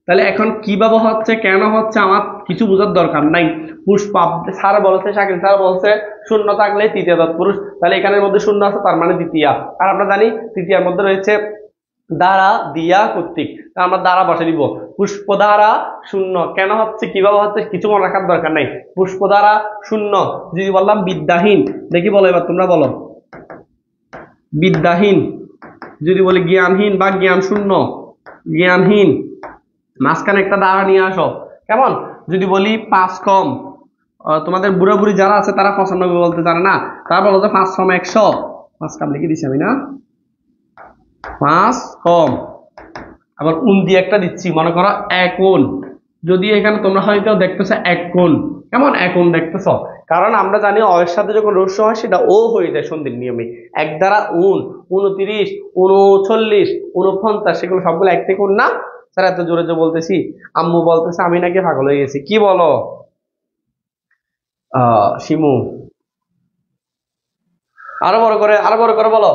তাহলে এখন কিভাবে হচ্ছে কেন হচ্ছে আমার কিছু বোঝার দরকার নাই। পুষ্প স্যার বলছে, শাকিল স্যার বলছে শূন্য থাকলে তৃতীয় তৎপুরুষ, তাহলে এখানের মধ্যে শূন্য আছে তার মানে দ্বিতীয়া। আর আমরা জানি তৃতীয়ার মধ্যে রয়েছে দ্বারা দিয়া কর্তৃক, আমরা দ্বারা বসে দিব। পুষ্প দ্বারা শূন্য কেন হচ্ছে কিভাবে হচ্ছে কিছু মনে রাখার দরকার নাই। পুষ্প দ্বারা শূন্য, যদি বললাম বিদ্যাহীন, দেখি বলো এবার তোমরা বলো। বিদ্যাহীন, যদি বলি জ্ঞানহীন বা জ্ঞান শূন্য, জ্ঞানহীন, মাঝখানে একটা দ্বারা নিয়ে আসো। কেমন? যদি বলি 5 কম, তোমাদের বুড়া বুড়ি যারা আছে তারা 95 বলতে জানে না, তারা বলো যে 5 কম 100, 5 কাম লিখে দিচ্ছি আমি না, 5 কম। আবার উন দিয়ে একটা দিচ্ছি, মনে করো 1 উন, যদি এখানে তোমরা হয়তো দেখতেছো 1 কোণ, কেমন 1 উন দেখতেছো, কারণ আমরা জানি অ এর সাথে যখন রস্য হয় সেটা ও হয়ে যায় সন্ধির নিয়মে। 1 দ্বারা উন, 29, 39, 49, সেগুলো সবগুলো 1 থেকে উন না? স্যার এত জোরে জোরে বলতেছি, আম্মু বলতেছে আমি নাকি পাগল হয়ে গেছি, কি বলো শিমু? আরো বড় করে আরো বড় করে বলো।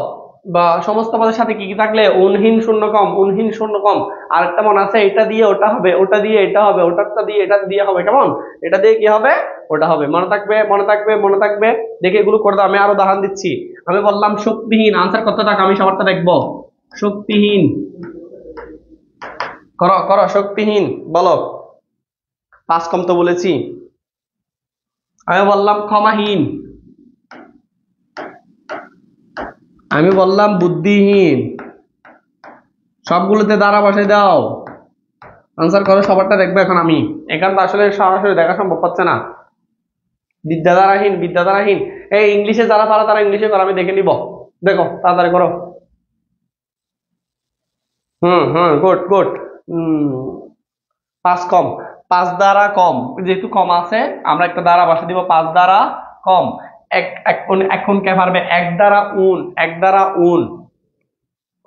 বা সমস্ত পদের সাথে কি কি থাকলে উনহীন শূন্য কম, উনহীন শূন্য কম। আরেকটা মনে আছে, এটা দিয়ে ওটা হবে, ওটা দিয়ে এটা হবে, ওটারটা দিয়ে এটা দিয়ে হবে, কেমন? এটা দিয়ে কি হবে? ওটা হবে। মনে থাকবে মনে থাকবে মনে থাকবে, দেখে এগুলো করে দাও। আমি আরো উদাহরণ দিচ্ছি। আমি বললাম শক্তিহীন, আনসার কত টাকা আমি সবারটা দেখবো। শক্তিহীন, করো করো শক্তিহীন বলো। 5 কম তো বলেছি। আমি বললাম ক্ষমাহীন, আমি বললাম বুদ্ধিহীন, সবগুলোতে দ্বারা বসাই দাও। আনসার করো, সবারটা দেখবো এখন আমি। এখানে তো আসলে সরাসরি দেখা সম্ভব হচ্ছে না। বিদ্যাধারাহীন, বিদ্যাধারাহীন, এই ইংলিশে যারা পারো তারা ইংলিশে করো, আমি দেখে নিব। দেখো তাড়াতাড়ি করো। Good good. 5 কম, 5 দ্বারা কম, যেহেতু কম আছে আমরা একটা দ্বারা বসে দিব। 5 দ্বারা কম, এখন কে পারবে? 1 দ্বারা উন, 1 দ্বারা উন,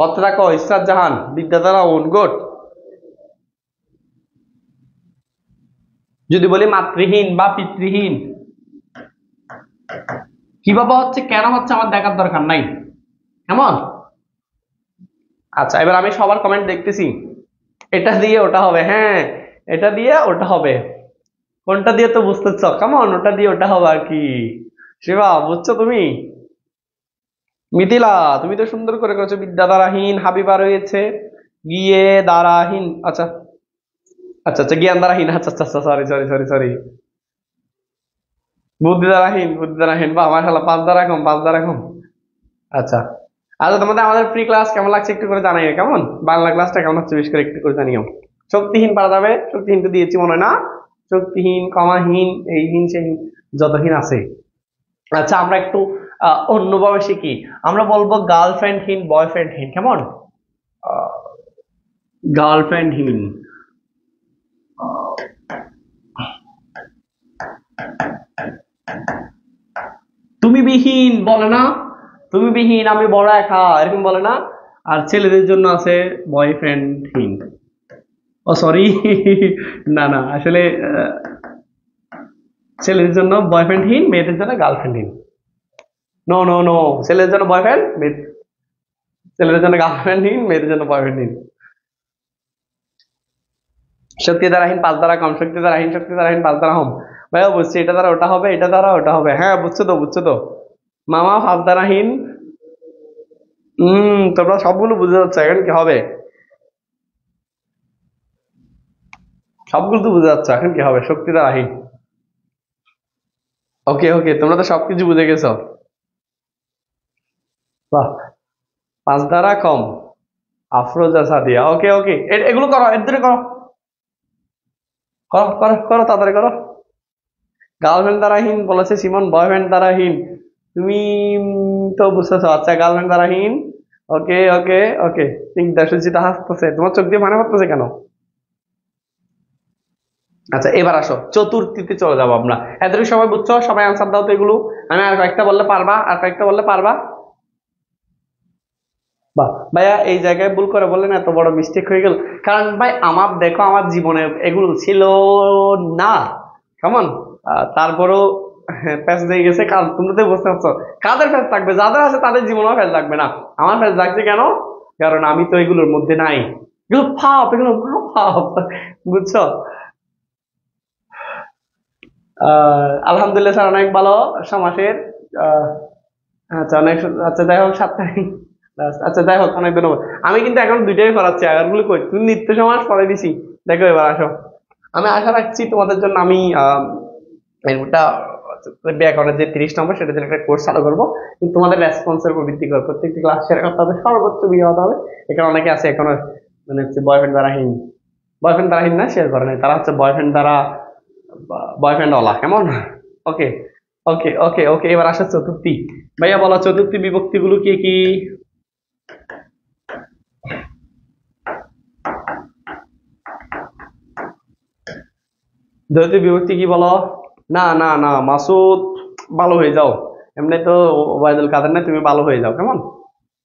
কত টাকা? ইসরাত জাহান, বিদ্যা দ্বারা উন, গুড। যদি বলি মাতৃহীন বা পিতৃহীন, কিভাবে হচ্ছে কেন হচ্ছে আমার দেখার দরকার নাই, কেমন? আচ্ছা এবার আমি সবার কমেন্ট দেখতেছি। এটা দিয়ে ওটা হবে, হ্যাঁ এটা দিয়ে ওটা হবে, কোনটা দিয়ে তো বুঝতেছ, কেমন? ওটা দিয়ে ওটা হবে আর কি। শিবা বুঝছো তুমি? মিথিলা তুমি তো সুন্দর করে করেছো। বিদ্যা দ্বারাহীন, হাবিবা রয়েছে, গিয়ে দ্বারাহীন, আচ্ছা আচ্ছা আচ্ছা, জ্ঞান দ্বারাহীন, আচ্ছা আচ্ছা আচ্ছা, সরি সরি সরি সরি, বুদ্ধি দ্বারাহীন, বুদ্ধি দ্বারাহীন, বা মাশাআল্লাহ 5 দ্বারা কম, 5 দ্বারা কম। আচ্ছা আচ্ছা, তোমাদের আমাদের প্রি ক্লাস কেমন লাগছে একটু করে জানাইও, কেমন? বাংলা ক্লাসটা কেমন হচ্ছে বেশ করে একটু করে জানিও। শক্তিহীন পারা যাবে, শক্তিহীন তো দিয়েছি মনে হয় না? শক্তিহীন, কমাহীন, এই হীন সেই হীন, যত হীন আছে। আচ্ছা আমরা একটু অন্যভাবে শিখি। আমরা বলবো গার্লফ্রেন্ডহীন, বয়ফ্রেন্ডহীন, কেমন? গার্লফ্রেন্ডহীন, তুমি বিহীন বলে না? তুমি বিহীন আমি বড় একা, এরকম বলে না? আর ছেলেদের জন্য আছে বয়ফ্রেন্ডহীন। ও সরি, না না আসলে ছেলেদের জন্য বয়ফ্রেন্ডহীন, মেয়েদের জন্য গার্লফ্রেন্ডহীন। নো নো নো, ছেলেদের জন্য বয়ফ্রেন্ড, ছেলেদের জন্য গার্লফ্রেন্ডহীন, মেয়েদের জন্য বয়ফ্রেন্ডহীন। শক্তি দ্বারাহীন 5 দ্বারা কম, শক্তি দ্বারাহীন, শক্তি দ্বারাহীন 5 দ্বারা কম। ভাইয়া বুঝছি, এটা দ্বারা ওটা হবে, এটা দ্বারা ওটা হবে, হ্যাঁ বুঝছো তো বুঝছো তো। মামা 5 দ্বারাহীন, তোমরা সবগুলো বুঝে যাচ্ছে, এখন কি হবে? সবগুলো তো বুঝে যাচ্ছে, এখন কি হবে? শক্তি দ্বারাহীন। ওকে ওকে, তোমরা তো সবকিছু বুঝে গেছো, বাহ। 5 দ্বারা কম, আফরোজা সাদিয়া, ওকে ওকে, এগুলো করো, এর ধরে করো, করো করো করো তাড়াতাড়ি করো। গার্লফ্রেন্ড দ্বারাহীন বলেছে সিমন, বয়ফ্রেন্ড দ্বারাহীন তুমি তো বুঝতেছো। আচ্ছা গার্লফ্রেন্ড দ্বারাহীন, ওকে ওকে ওকে। স্নিগ্ধা সুচিতা হাসতেছে, তোমার চোখ দিয়ে পানি পড়তেছে কেন? আচ্ছা এবার আসো চতুর্থীতে চলে যাবো আমরা। এতটুকু সবাই বুঝছো? সবাই আনসার দাও তো এগুলো। আমি আর কয়েকটা বললে পারবা, আর কয়েকটা বললে পারবা। বাহ ভাইয়া, এই জায়গায় ভুল করে বললেন, এত বড় মিস্টেক হয়ে গেল। কারণ ভাই আমার দেখো, আমার জীবনে এগুলো ছিল না, কেমন। তারপরেও প্যাচ দিয়ে গেছে। কারণ তোমরা তো বুঝতে পারছো কাদের প্যাচ থাকবে, যাদের আছে তাদের জীবনেও প্যাচ লাগবে না। আমার প্যাচ লাগছে কেন? কারণ আমি তো এগুলোর মধ্যে নাই। এগুলো ফাপ, এগুলো ফাপ, বুঝছো? আলহামদুলিল্লাহ স্যার, অনেক ভালো সমাসের। আহ, আচ্ছা অনেক আচ্ছা যাই হোক, 7 তারিখ। আচ্ছা যাই হোক, অনেক ধন্যবাদ। আমি কিন্তু এখন দুইটাই করাচ্ছি, আগেরগুলো কই তুমি নিত্য সমাস পরে দিছি। দেখো এবার আসো, আমি আশা রাখছি তোমাদের জন্য আমি এটা ব্যাকরণের যে 30 নম্বর, সেটার জন্য একটা কোর্স চালু করবো। কিন্তু তোমাদের রেসপন্সের উপর ভিত্তি করে প্রত্যেকটি ক্লাস শেয়ার করতে হবে, সর্বোচ্চ ভিডিও হতে হবে। এখানে অনেকে আছে এখনো মানে হচ্ছে বয়ফ্রেন্ড দ্বারাহীন, বয়ফ্রেন্ড দ্বারাহীন না, শেয়ার করে নাই, তারা হচ্ছে বয়ফ্রেন্ড দ্বারা বয়ফ্রেন্ড ওলা, কেমন। ওকে ওকে ওকে ওকে, এবার আসা চতুর্থী। ভাইয়া বলো চতুর্থী বিভক্তি গুলো কি কি? চতুর্থী বিভক্তি কি বলো? না না না মাসুদ, ভালো হয়ে যাও। এমনি তো ওবায়দুল কাদের না, তুমি ভালো হয়ে যাও, কেমন।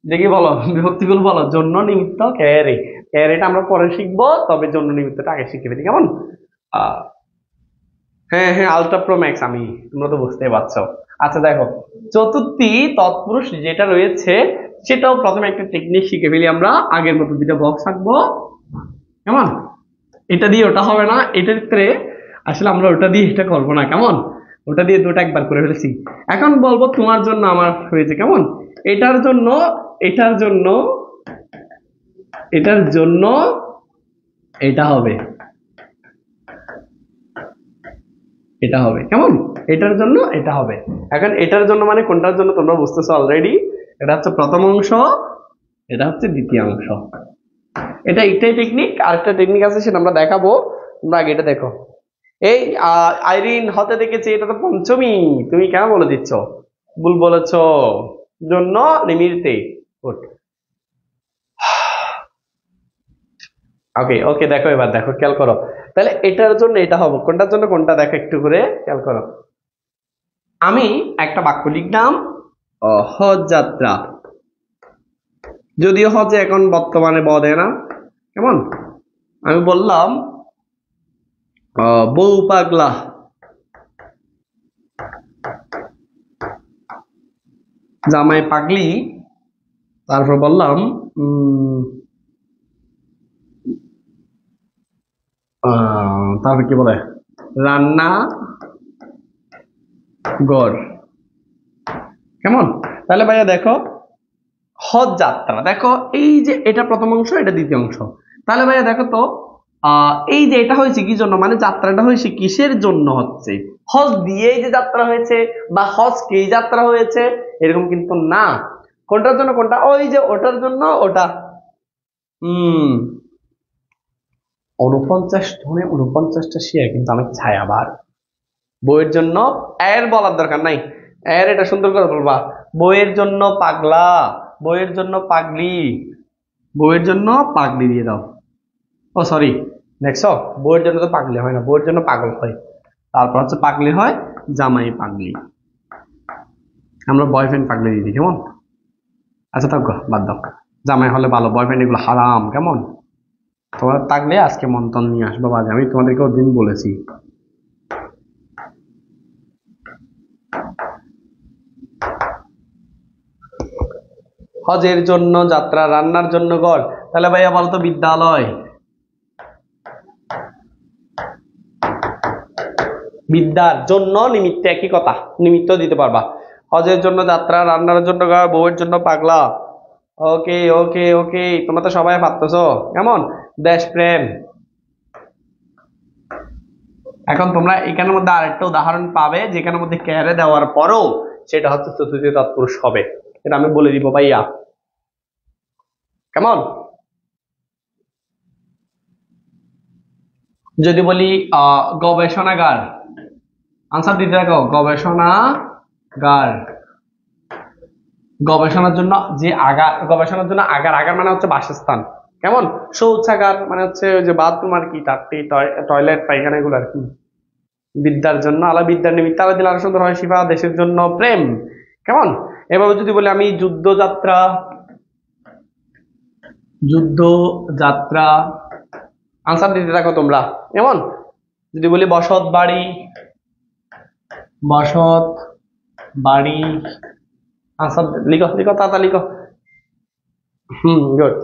দেখি বলো বিভক্তি গুলো বলো। জন্য, নিমিত্ত, ক্যারে। ক্যারেটা আমরা পরে শিখবো, তবে জন্য নিমিত্তটা আগে শিখে ফেলি, কেমন। আহ হ্যাঁ হ্যাঁ, আলট্রা প্রো ম্যাক্স আমি, তোমরা তো বুঝতেই পারছো। আচ্ছা দেখো, চতুর্থী তৎপুরুষ যেটা রয়েছে, সেটাও প্রথমে একটা টেকনিক শিখে ফেলি আমরা। আগের মতো দুইটা বক্স আঁকবো, কেমন। এটা দিয়ে ওটা হবে না, এটার ক্ষেত্রে আসলে আমরা ওটা দিয়ে এটা করবো না, কেমন। ওটা দিয়ে দুটো একবার করে ফেলেছি। এখন বলবো তোমার জন্য আমার হয়েছে, কেমন। এটার জন্য, এটার জন্য, এটার জন্য এটা হবে, এটা হবে, কেমন। এটার জন্য এটা হবে। এখন এটার জন্য মানে কোনটার জন্য তোমরা বুঝতেছো অলরেডি। এটা হচ্ছে প্রথম অংশ, এটা হচ্ছে দ্বিতীয় অংশ। এটা একটাই টেকনিক, আরেকটা টেকনিক আছে সেটা আমরা দেখাবো। তোমরা আগে এটা দেখো। এই আইরিন হতে দেখেছি, এটা তো পঞ্চমী, তুমি কেন বলে দিচ্ছ? ভুল বলেছ। জন্য নিমিত্তে। গুড। ওকে ওকে, দেখো এবার দেখো, খেয়াল করো। তাহলে এটার জন্য এটা হবে, কোনটার জন্য কোনটা দেখো একটু করে খেয়াল করো। আমি একটা বাক্য লিখলাম, হজ যাত্রা, যদিও হজে এখন বর্তমানে বদে না, কেমন। আমি বললাম বউ পাগলা, জামাই পাগলি। তারপর বললাম তারপর কি বলে, রান্না গড়, কেমন। তাহলে ভাইয়া দেখো, হজ যাত্রা, দেখো এই যে এটা প্রথম অংশ, এটা দ্বিতীয় অংশ। তাহলে ভাইয়া দেখো তো, এই যে এটা হয়েছে কি জন্য, মানে যাত্রাটা হয়েছে কিসের জন্য, হচ্ছে হজ দিয়েই যে যাত্রা হয়েছে, বা হজ কি যাত্রা হয়েছে, এরকম কিন্তু না। কোনটার জন্য কোনটা, ওই যে ওটার জন্য ওটা। হম 49 ধনে 49টা শেয়ার কিন্তু অনেক ছায় আবার। বইয়ের জন্য এর বলার দরকার নাই, এর এটা সুন্দর করে বলবা। বইয়ের জন্য পাগলা, বইয়ের জন্য পাগলি, বইয়ের জন্য পাগলি দিয়ে দাও। ও সরি, দেখছো, বইয়ের জন্য তো পাগলি হয় না, বইয়ের জন্য পাগল হয়। তারপর হচ্ছে পাগলি হয় জামাই পাগলি, আমরা বয়ফ্রেন্ড পাগলি দিয়ে দিই, কেমন। আচ্ছা থাক গো, বাদ দাও। জামাই হলে ভালো, বয়ফ্রেন্ড এগুলো হারাম, কেমন। তোমার থাকলে আজকে মন্তন নিয়ে আসবো বাজে, আমি তোমাদেরকে ওদিন বলেছি। হজের জন্য যাত্রা, রান্নার জন্য গড়। তাহলে ভাইয়া বলতো বিদ্যালয়, বিদ্যার জন্য নিমিত্ত, একই কথা, নিমিত্ত দিতে পারবা। হজের জন্য যাত্রা, রান্নার জন্য গড়, বউয়ের জন্য পাগলা। ওকে ওকে ওকে, তোমরা তো সবাই পারতেছো, কেমন। দেশপ্রেম। এখন তোমরা এখানের মধ্যে আরেকটা উদাহরণ পাবে, যেখানের মধ্যে ক্যারে দেওয়ার পরও সেটা হচ্ছে চতুর্থ তৎপুরুষ হবে, এটা আমি বলে দিব ভাইয়া, কেমন। যদি বলি গবেষণাগার, আনসার দিতে দেখো, গবেষণাগার। গবেষণার জন্য যে আগার, গবেষণার জন্য আগার, আগার মানে হচ্ছে বাসস্থান। কেমন? শৌচাগার মানে হচ্ছে ওই যে বাথরুম আর কি, টাট্টি টয়লেট পায়খানা এগুলো আর কি। বিদ্যার জন্য আলা, বিদ্যার নিমিত্ত আলা দিলে আরো সুন্দর হয় শিফা, দেশের জন্য প্রেম। কেমন? এভাবে যদি বলি আমি যুদ্ধযাত্রা, যুদ্ধ যাত্রা, আনসার দিতে থাকো তোমরা। কেমন? যদি বলি বসত বাড়ি, বসত বাড়ি, আনসার লিখো লিখো তাড়াতাড়ি লিখো। গুড।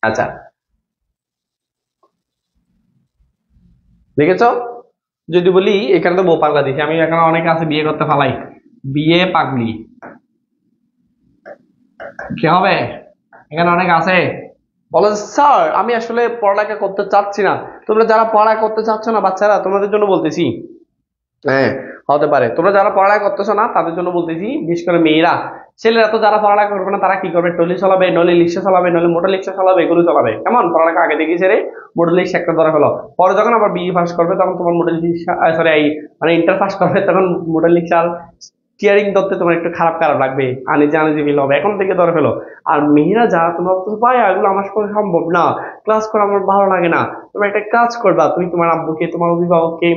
আচ্ছা, দেখেছো? যদি বলি এখানে তো বউ পাগলা দিছি আমি, এখানে অনেকে আছে বিয়ে করতে ফালাই, বিয়ে পাগলি কি হবে? এখানে অনেক আছে বলে স্যার আমি আসলে পড়ালেখা করতে চাচ্ছি না। তোমরা যারা পড়ালেখা করতে চাচ্ছ না বাচ্চারা, তোমাদের জন্য বলতেছি। হ্যাঁ, হতে পারে তোমরা যারা পড়ালেখা করতেছো না তাদের জন্য বলতেছি, বিশেষ করে মেয়েরা। ছেলেরা তো যারা পড়ালেখা করবে না তারা কি করবে? টলি চালাবে, নইলে রিক্সা চালাবে, নইলে মোটর রিক্সা চালাবে, এগুলো চালাবে। কেমন? পড়ালেখা আগে থেকে ছেড়ে মোটর রিক্সা একটা ধরে ফেলো। পরে যখন আবার বিএ পাস করবে তখন তোমার মোটর রিক্সা, সরি এই মানে ইন্টার পাস করবে তখন মোটর রিক্সার স্টিয়ারিং ধরতে তোমার একটু খারাপ খারাপ লাগবে, আনিজি আনিজি ফিল হবে। এখন থেকে ধরে ফেলো। আর মেয়েরা যা তোমরা তো ভাই এগুলো আমার পক্ষে সম্ভব না, ক্লাস করা আমার ভালো লাগে না, তুমি একটা কাজ করবা, তুমি তোমার আব্বুকে তোমার অভিভাবককে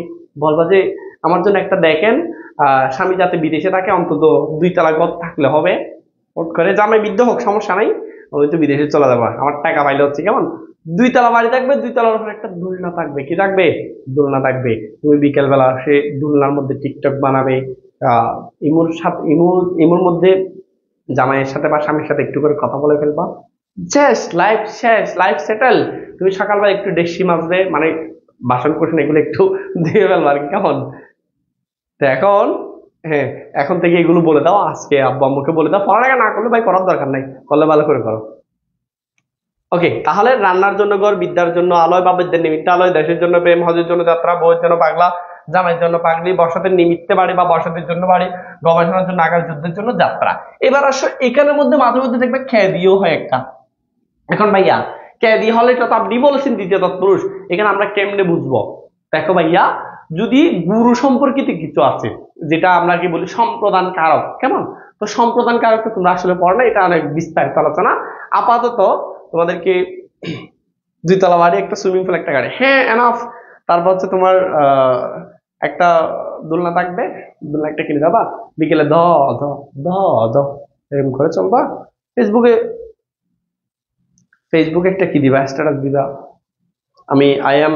বলবা যে আমার জন্য একটা দেখেন, স্বামী যাতে বিদেশে থাকে, অন্তত 2 তলা ঘর থাকলে হবে। ওট করে জামাই বৃদ্ধ হোক সমস্যা নাই, ওই তো বিদেশে চলে যাবা, আমার টাকা পাইলে হচ্ছে। কেমন? 2 তলা বাড়ি থাকবে, 2 তলার উপর একটা দোলনা থাকবে। কি থাকবে? দোলনা থাকবে। তুমি বিকেল বেলা সে দোলনার মধ্যে টিকটক বানাবে, ইমুর সাথে ইমুর মধ্যে জামাইয়ের সাথে বা স্বামীর সাথে একটু করে কথা বলে ফেলবা, শেষ, লাইফ শেষ, লাইফ সেটেল। তুমি সকালবেলা একটু ডেকসি মাজবে, মানে বাসন কোসন এগুলো একটু দিয়ে ফেলবা আর কি। কেমন? তো এখন, হ্যাঁ, এখন থেকে এগুলো বলে দাও, আজকে আব্বু আম্মুকে বলে দাও, পড়ালেখা না করলে ভাই করার দরকার নাই, করলে ভালো করে করো। ওকে, তাহলে রান্নার জন্য ঘর, বিদ্যার জন্য আলয় বা বিদ্যার নিমিত্তে আলয়, দেশের জন্য প্রেম, হজের জন্য যাত্রা, বউয়ের জন্য পাগলা, জামাইয়ের জন্য পাগলি, বসতের নিমিত্তে বাড়ি বা বসতের জন্য বাড়ি, গবেষণার জন্য আকাশ, যুদ্ধের জন্য যাত্রা। এবার আসো এখানের মধ্যে মাঝে মধ্যে দেখবে খেদিও হয় একটা। এখন ভাইয়া ক্যাদি হলে তো আপনি বলেছেন দ্বিতীয় তৎপুরুষ, এখানে আমরা কেমনে বুঝবো? দেখো ভাইয়া, যদি গুরু সম্পর্কিত কিছু আছে, যেটা আমরা কি বলি সম্প্রদান কারক। কেমন? তো সম্প্রদান কারক তো তোমরা আসলে পড়ো না, এটা অনেক বিস্তারিত আলোচনা। আপাতত তোমাদেরকে 2 তলা বাড়ি, একটা সুইমিং পুল, একটা গাড়ি, হ্যাঁ এনাফ। তারপর হচ্ছে তোমার একটা দোলনা থাকবে, দোলনা একটা কিনে যাবা, বিকেলে ধ ধ ধ ধ এরকম করে চলবা। ফেসবুকে, ফেসবুকে একটা কি দিবা? স্ট্যাটাস দিবা, আমি আই এম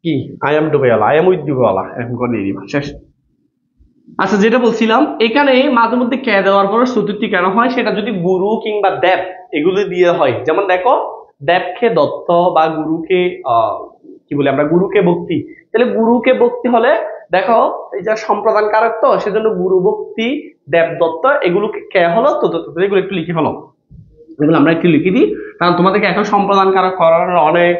কি, আই এম ডুবেওয়ালা, আই এম উইথ ডুবেওয়ালা, এরকম করে দিয়ে দিবা, শেষ। আচ্ছা, যেটা বলছিলাম, এখানে মাঝে মধ্যে কে দেওয়ার পরে চতুর্থী কেন হয়, সেটা যদি গুরু কিংবা দেব এগুলো দিয়ে হয়। যেমন দেখো, দেবকে দত্ত বা গুরুকে কি বলি আমরা, গুরুকে ভক্তি। তাহলে গুরুকে ভক্তি হলে দেখো, এই যে সম্প্রদান কারক তো, সেজন্য গুরু ভক্তি, দেব দত্ত, এগুলোকে কে হলো তো, এগুলো একটু লিখে ফেলো। এগুলো আমরা একটু লিখে দিই, কারণ তোমাদেরকে এখন সম্প্রদান কারক করার অনেক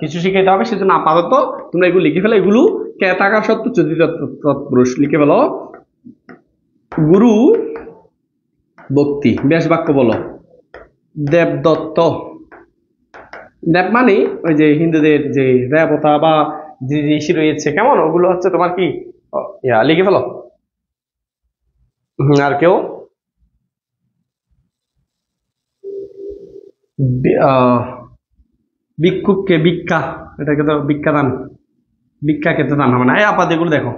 কিছু শিখাইতে হবে, সেজন্য আপাতত তোমরা এগুলো লিখে ফেলো। এগুলো কে থাকা সত্ত্বেও চতুর্থ তৎপুরুষ লিখে ফেলো। গুরু ভক্তি, বেশ বাক্য বলো। দেবদত্ত, দেব মানে ওই যে হিন্দুদের যে দেবতা বা যে ঋষি রয়েছে, কেমন? ওগুলো হচ্ছে তোমার কি, লিখে ফেলো। আর কেউ ভিক্ষুককে ভিক্ষা, এটাকে তো ভিক্ষা দান, ভিক্ষা খেতে দান হবে না। এই আপাতত এগুলো দেখো।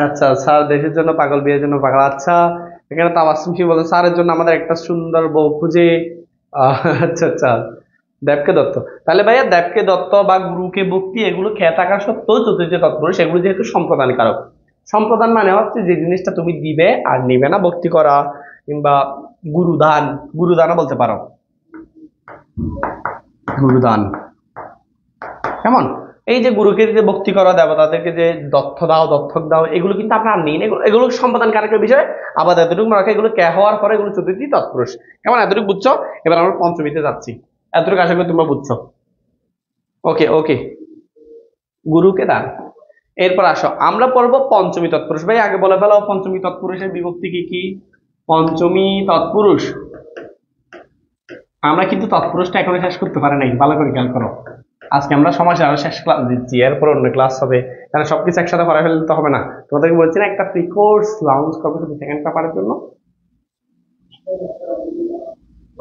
আচ্ছা, স্যার দেশের জন্য পাগল, বিয়ের জন্য পাগল। আচ্ছা, এখানে তো আবার শুনছি বলছে স্যারের জন্য আমাদের একটা সুন্দর বউ খুঁজে। আচ্ছা আচ্ছা, দেবকে দত্ত। তাহলে ভাইয়া দেবকে দত্ত বা গুরুকে ভক্তি, এগুলো খেয়ে থাকা সত্ত্বেও চতুর্থ তৎপুরুষ, এগুলো যেহেতু সম্প্রদান কারক। সম্প্রদান মানে হচ্ছে যে জিনিসটা তুমি দিবে আর নিবে না, ভক্তি করা, কিংবা গুরুদান, গুরুদানও বলতে পারো, গুরুদান। কেমন? এই যে গুরুকে যে ভক্তি করা, দেবতাদেরকে যে দত্ত দাও, দত্তক দাও, এগুলো কিন্তু আমরা আর নিই না, এগুলো সম্পাদন কারকের বিষয়। আবার এতটুকু মনে রাখা, এগুলো কে হওয়ার পরে এগুলো চতুর্থী তৎপুরুষ। কেমন? এতটুকু বুঝছো? এবার আমরা পঞ্চমীতে যাচ্ছি, এতটুকু আশা করি তোমরা বুঝছো। ওকে ওকে, গুরুকে দান। এরপর আসো আমরা পড়বো পঞ্চমী তৎপুরুষ। ভাই আগে বলে ফেলো পঞ্চমী তৎপুরুষের বিভক্তি কি কি? পঞ্চমী তৎপুরুষ, আমরা কিন্তু তৎপুরুষটা এখনো শেষ করতে পারি নাই, ভালো করে খেয়াল করো। আজকে আমরা সমাজের আরো শেষ ক্লাস দিচ্ছি, এরপর অন্য ক্লাস হবে, কারণ সবকিছু একসাথে পড়া ফেলতে তো হবে না। তোমাদেরকে বলছি না একটা ফ্রি কোর্স লঞ্চ করবো শুধু সেকেন্ড পেপারের জন্য।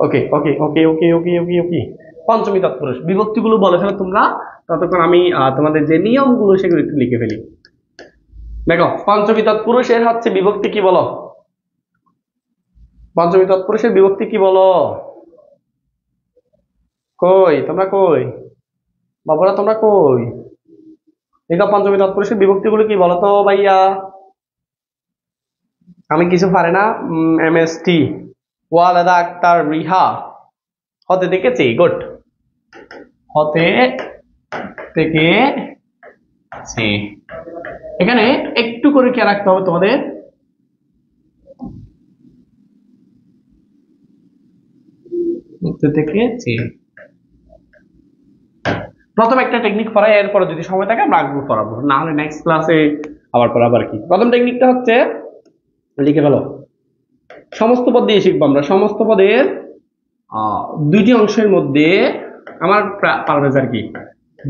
ওকে ওকে ওকে ওকে ওকে ওকে ওকে। পঞ্চমী তৎপুরুষ, বিভক্তিগুলো বলে ফেলো তোমরা, ততক্ষণ আমি তোমাদের যে নিয়মগুলো সেগুলো একটু লিখে ফেলি। দেখো পঞ্চমী তৎপুরুষের হচ্ছে বিভক্তি কি বলো? পঞ্চমী তৎপুরুষের বিভক্তি কি বলো? কই তোমরা, কই বাবুরা তোমরা কই? দেখো পঞ্চমী তৎপুরুষের বিভক্তিগুলো কি বলো তো ভাইয়া? আমি কিছু পারে না। MST ওয়ালাদা আক্তার রিহা, হতে দেখেছি, গুড, হতে থেকে এখানে একটু করে খেয়াল রাখতে হবে তোমাদের। প্রথম একটা টেকনিক পড়াই, এরপরে যদি সময় থাকে আমরা আগ্রহ পড়াবো, না হলে নেক্সট ক্লাসে আবার পড়াবো আর কি। প্রথম টেকনিকটা হচ্ছে লিখে ফেলো, সমস্ত পদ দিয়ে শিখবো আমরা। সমস্ত পদের দুইটি অংশের মধ্যে আমার পারভেজ আর কি,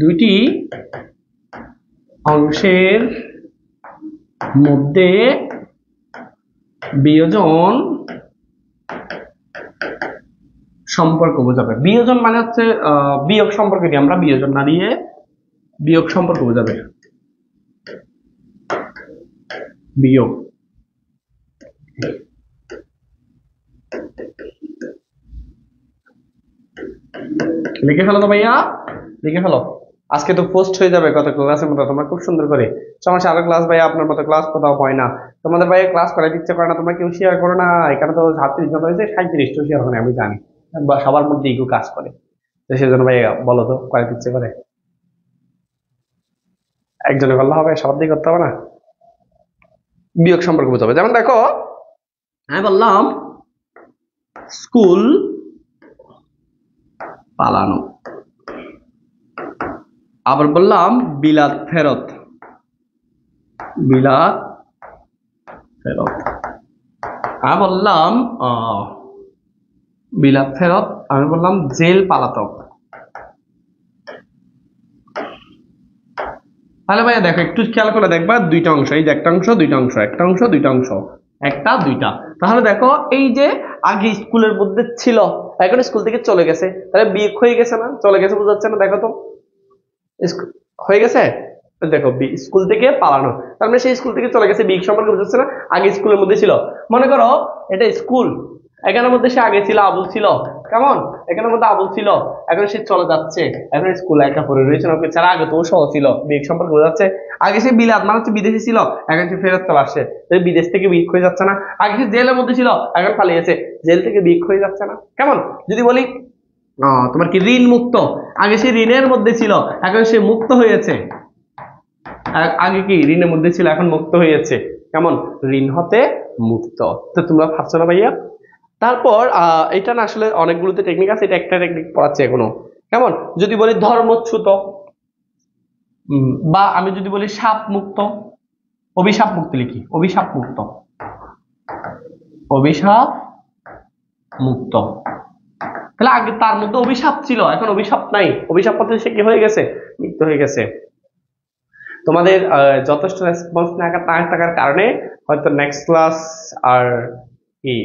দুইটি অংশের মধ্যে বিয়োজন সম্পর্ক বোঝাবে। বিয়োজন মানে হচ্ছে বিয়োগ সম্পর্ক কি, আমরা বিয়োজন না দিয়ে বিয়োগ সম্পর্ক বোঝাবে। বিয়োগ, লিখে ফেলো তো ভাইয়া, লিখে ফেলো। আজকে তো পোস্ট হয়ে যাবে কত ক্লাসের মতো, তোমরা খুব সুন্দর করে। সমস্যা আরো ক্লাস ভাইয়া, আপনার মতো ক্লাস কোথাও হয় না। তোমাদের ভাইয়া ক্লাস করাই ইচ্ছে করে না, তোমরা কেউ শেয়ার করো না। এখানে তো 37 জন হয়েছে, 37টা শেয়ার হয় না, আমি জানি। সবার মধ্যে ইগো কাজ করে, তো সেজন্য ভাইয়া বলো তো করাইতে ইচ্ছে করে? একজনে করলে হবে, সবার দিয়ে করতে হবে না। বিয়োগ সম্পর্ক বোঝাবে, যেমন দেখো আমি বললাম স্কুল পালানো, আবার বললাম বিলাত ফেরত, বিলাত ফেরত। আমি বললাম বিলাত ফেরত, আমি বললাম জেল পালাতক। তাহলে ভাইয়া দেখো একটু খেয়াল করে দেখবা, দুইটা অংশ, এই যে একটা অংশ দুইটা অংশ, একটা অংশ দুইটা অংশ, একটা দুইটা। তাহলে দেখো এই যে আগে স্কুলের মধ্যে ছিল, এখন স্কুল থেকে চলে গেছে, তাহলে বিয়োগ হয়ে গেছে না? চলে গেছে বোঝাচ্ছে না? দেখো তো হয়ে গেছে। দেখো স্কুল থেকে পালানো, তার মানে সেই স্কুল থেকে চলে গেছে, বিয়োগ সম্পর্কে বোঝাচ্ছে না? আগে স্কুলের মধ্যে ছিল, মনে করো এটা স্কুল, এখানের মধ্যে সে আগে ছিল আবুল ছিল, কেমন, এখানের মধ্যে আবুল ছিল, এখন সে চলে যাচ্ছে, এখন স্কুল একা পড়ে রয়েছে, ওকে ছাড়া আগে তো সহ ছিল, বিয়োগ সম্পর্কে বোঝাচ্ছে। আগে সে বিলাত মানে হচ্ছে বিদেশে ছিল, এখন সে ফেরত চলে আসছে, বিদেশ থেকে বিয়োগ হয়ে যাচ্ছে না? আগে সে জেলের মধ্যে ছিল, এখন পালিয়েছে, জেল থেকে বিয়োগ হয়ে যাচ্ছে না? কেমন? যদি বলি তোমার কি ঋণ মুক্ত, আগে সে ঋণের মধ্যে ছিল, এখন সে মুক্ত হয়েছে, আগে কি ঋণের মধ্যে ছিল, এখন মুক্ত হয়েছে, কেমন? ঋণ হতে মুক্ত। তো তোমরা ভাবছো না ভাইয়া? তারপর এটা না আসলে অনেকগুলোতে টেকনিক আছে, এটা একটা টেকনিক পড়াচ্ছে এখনো। কেমন? যদি বলি ধর্মচ্যুত, বা আমি যদি বলি সাপ মুক্ত, অভিশাপ মুক্ত লিখি, অভিশাপ মুক্ত, অভিশাপ মুক্ত। তাহলে আগে তার মধ্যে অভিশাপ ছিল, এখন অভিশাপ নাই, অভিশাপ পথে সে কি হয়ে গেছে? মৃত্যু হয়ে গেছে। তোমাদের যথেষ্ট রেসপন্স না থাকার কারণে হয়তো নেক্সট ক্লাস আর কি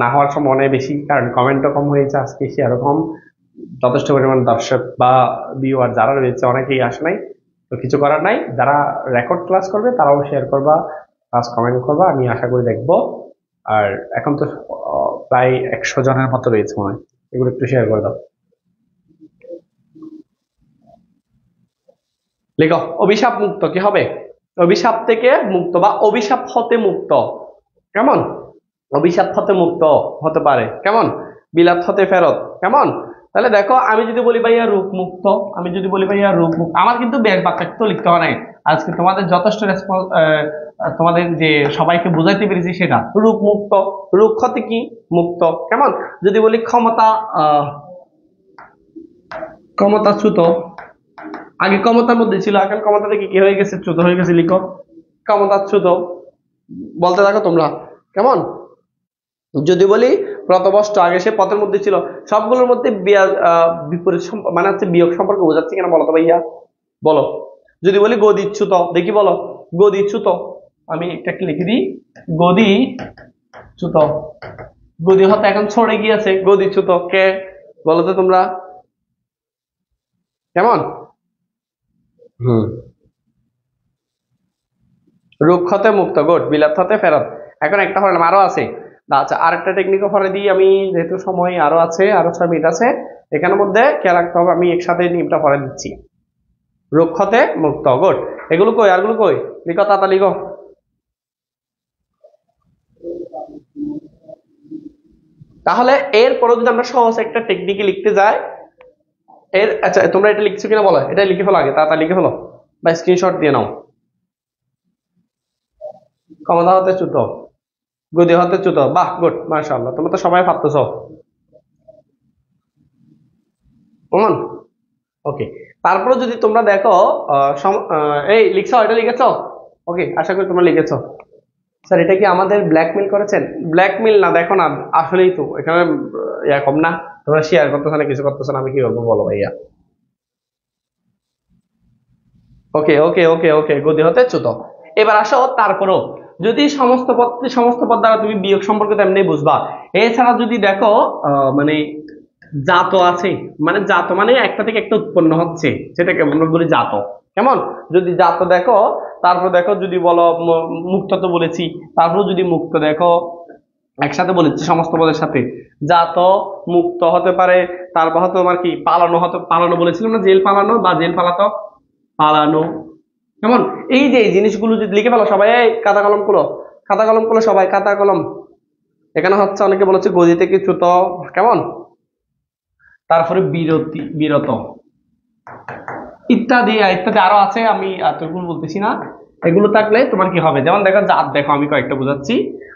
না হওয়ার সম্ভাবনা বেশি, কারণ কমেন্টও কম হয়েছে আজকে, শেয়ারও কম, যথেষ্ট পরিমাণ দর্শক বা ভিউয়ার যারা রয়েছে অনেকেই আসে নাই, তো কিছু করার নাই। যারা রেকর্ড ক্লাস করবে তারাও শেয়ার করবা, প্লাস কমেন্ট করবা, আমি আশা করি দেখবো। আর এখন তো প্রায় 100 জনের মতো রয়েছে মনে হয়, এগুলো একটু শেয়ার করে দাও। লেখো অভিশাপ মুক্ত কি হবে? অভিশাপ থেকে মুক্ত বা অভিশাপ হতে মুক্ত, কেমন? অভিশাপ হতে মুক্ত হতে পারে, কেমন? বিলাত হতে ফেরত, কেমন? তাহলে দেখো আমি যদি বলি ভাইয়া রূপ মুক্ত, আমি যদি বলি ভাইয়া রূপ মুক্ত, আমার কিন্তু বেশ বাক্যার্থ লিখতে হয় নাই, আজকে তোমাদের যথেষ্ট রেসপন্স, তোমাদের যে সবাইকে বুঝাইতে পেরেছি সেটা। রূপ মুক্ত, রূপ হতে কি মুক্ত, কেমন? যদি বলি ক্ষমতা ক্ষমতাচ্যুত, আগে ক্ষমতার মধ্যে ছিল, এখন ক্ষমতা থেকে কি হয়ে গেছে? চ্যুত হয়ে গেছে, লিখো ক্ষমতাচ্যুত। বলতে থাকো তোমরা, কেমন? যদি বলি প্রতবষ্ট আগে সে পথের মধ্যে ছিল, সবগুলোর মধ্যে বিপরীত মানে হচ্ছে বিয়োগ সম্পর্ক বোঝাচ্ছে কিনা বলো তো ভাইয়া, বলো। যদি বলি গদিচ্যুত, দেখি বলো, গদিচ্যুত, আমি একটা লিখে দিই, গদিচ্যুত, গদি হতে এখন ছড়ে গিয়েছে, গদিচ্যুত কে বলো তো তোমরা, কেমন? হুম, রুক্ষ হতে মুক্ত, গুড, বিলাত হতে ফেরত। এখন একটা পড়লাম, আরো আছে। আচ্ছা, আরেকটা টেকনিকও পড়ে দিই আমি, যেহেতু সময় আরো আছে, আরো 6 মিনিট আছে, এখানের মধ্যে খেয়াল রাখতে হবে, আমি একসাথে নিয়মটা পড়ে দিচ্ছি। রুক্ষ হতে মুক্ত, গুড। এগুলো কই, আরগুলো কই, লিখো তাড়াতাড়ি লিখো। তাহলে এরপরে যদি আমরা সহজ একটা টেকনিকে লিখতে যাই, আচ্ছা তোমরা এটা লিখছো কিনা বলো, এটা লিখে ফেলো আগে, তাড়াতাড়ি লিখে ফেলো বা স্ক্রিনশট দিয়ে নাও। ক্ষমতা হতে চ্যুত, গদি হতে চ্যুত, বাহ, গুড, মাশাআল্লাহ, তোমরা তো সবাই পারতেছো। কমন, ওকে। তারপরে যদি তোমরা দেখো, এই লিখছো, এটা লিখেছো, ওকে, আশা করি তোমরা লিখেছো। স্যার এটা কি আমাদের ব্ল্যাকমেল করেছেন? ব্ল্যাকমেল না, দেখো না, আসলেই তো এখানে ইয়া কম না, তোমরা শেয়ার করতেছো না, কিছু করতেছো না, আমি কি করবো বলো ভাইয়া। ওকে ওকে ওকে ওকে, গদি হতে চ্যুত। এবার আসো, তারপরও যদি সমস্ত পদ দ্বারা তুমি বিয়োগ সম্পর্কে তেমনি বুঝবা। এছাড়া যদি দেখো মানে জাত আছে, মানে জাত মানে একটা থেকে একটা উৎপন্ন হচ্ছে, সেটাকে আমরা বলি জাত, কেমন? যদি জাত দেখো, তারপর দেখো যদি বলো মুক্ত তো বলেছি, তারপর যদি মুক্ত দেখো, একসাথে বলেছি সমস্ত পদের সাথে, জাত মুক্ত হতে পারে। তারপর হয়তো তোমার কি পালানো, হতো পালানো বলেছিলাম না, জেল পালানো বা জেল পালাতো, পালানো, কেমন? এই যে এই জিনিসগুলো যদি লিখে ফেলো সবাই, এই খাতা কলম খুলো, খাতা কলম খুলো সবাই, খাতা কলম। এখানে হচ্ছে অনেকে বলেছে গদি থেকে চ্যুত, কেমন? তারপরে বিরতি, বিরত, ইত্যাদি ইত্যাদি আরো আছে, আমি এতগুলো বলতেছি না। এগুলো থাকলে তোমার কি হবে, যেমন দেখো জাত, দেখো আমি কয়েকটা বোঝাচ্ছি।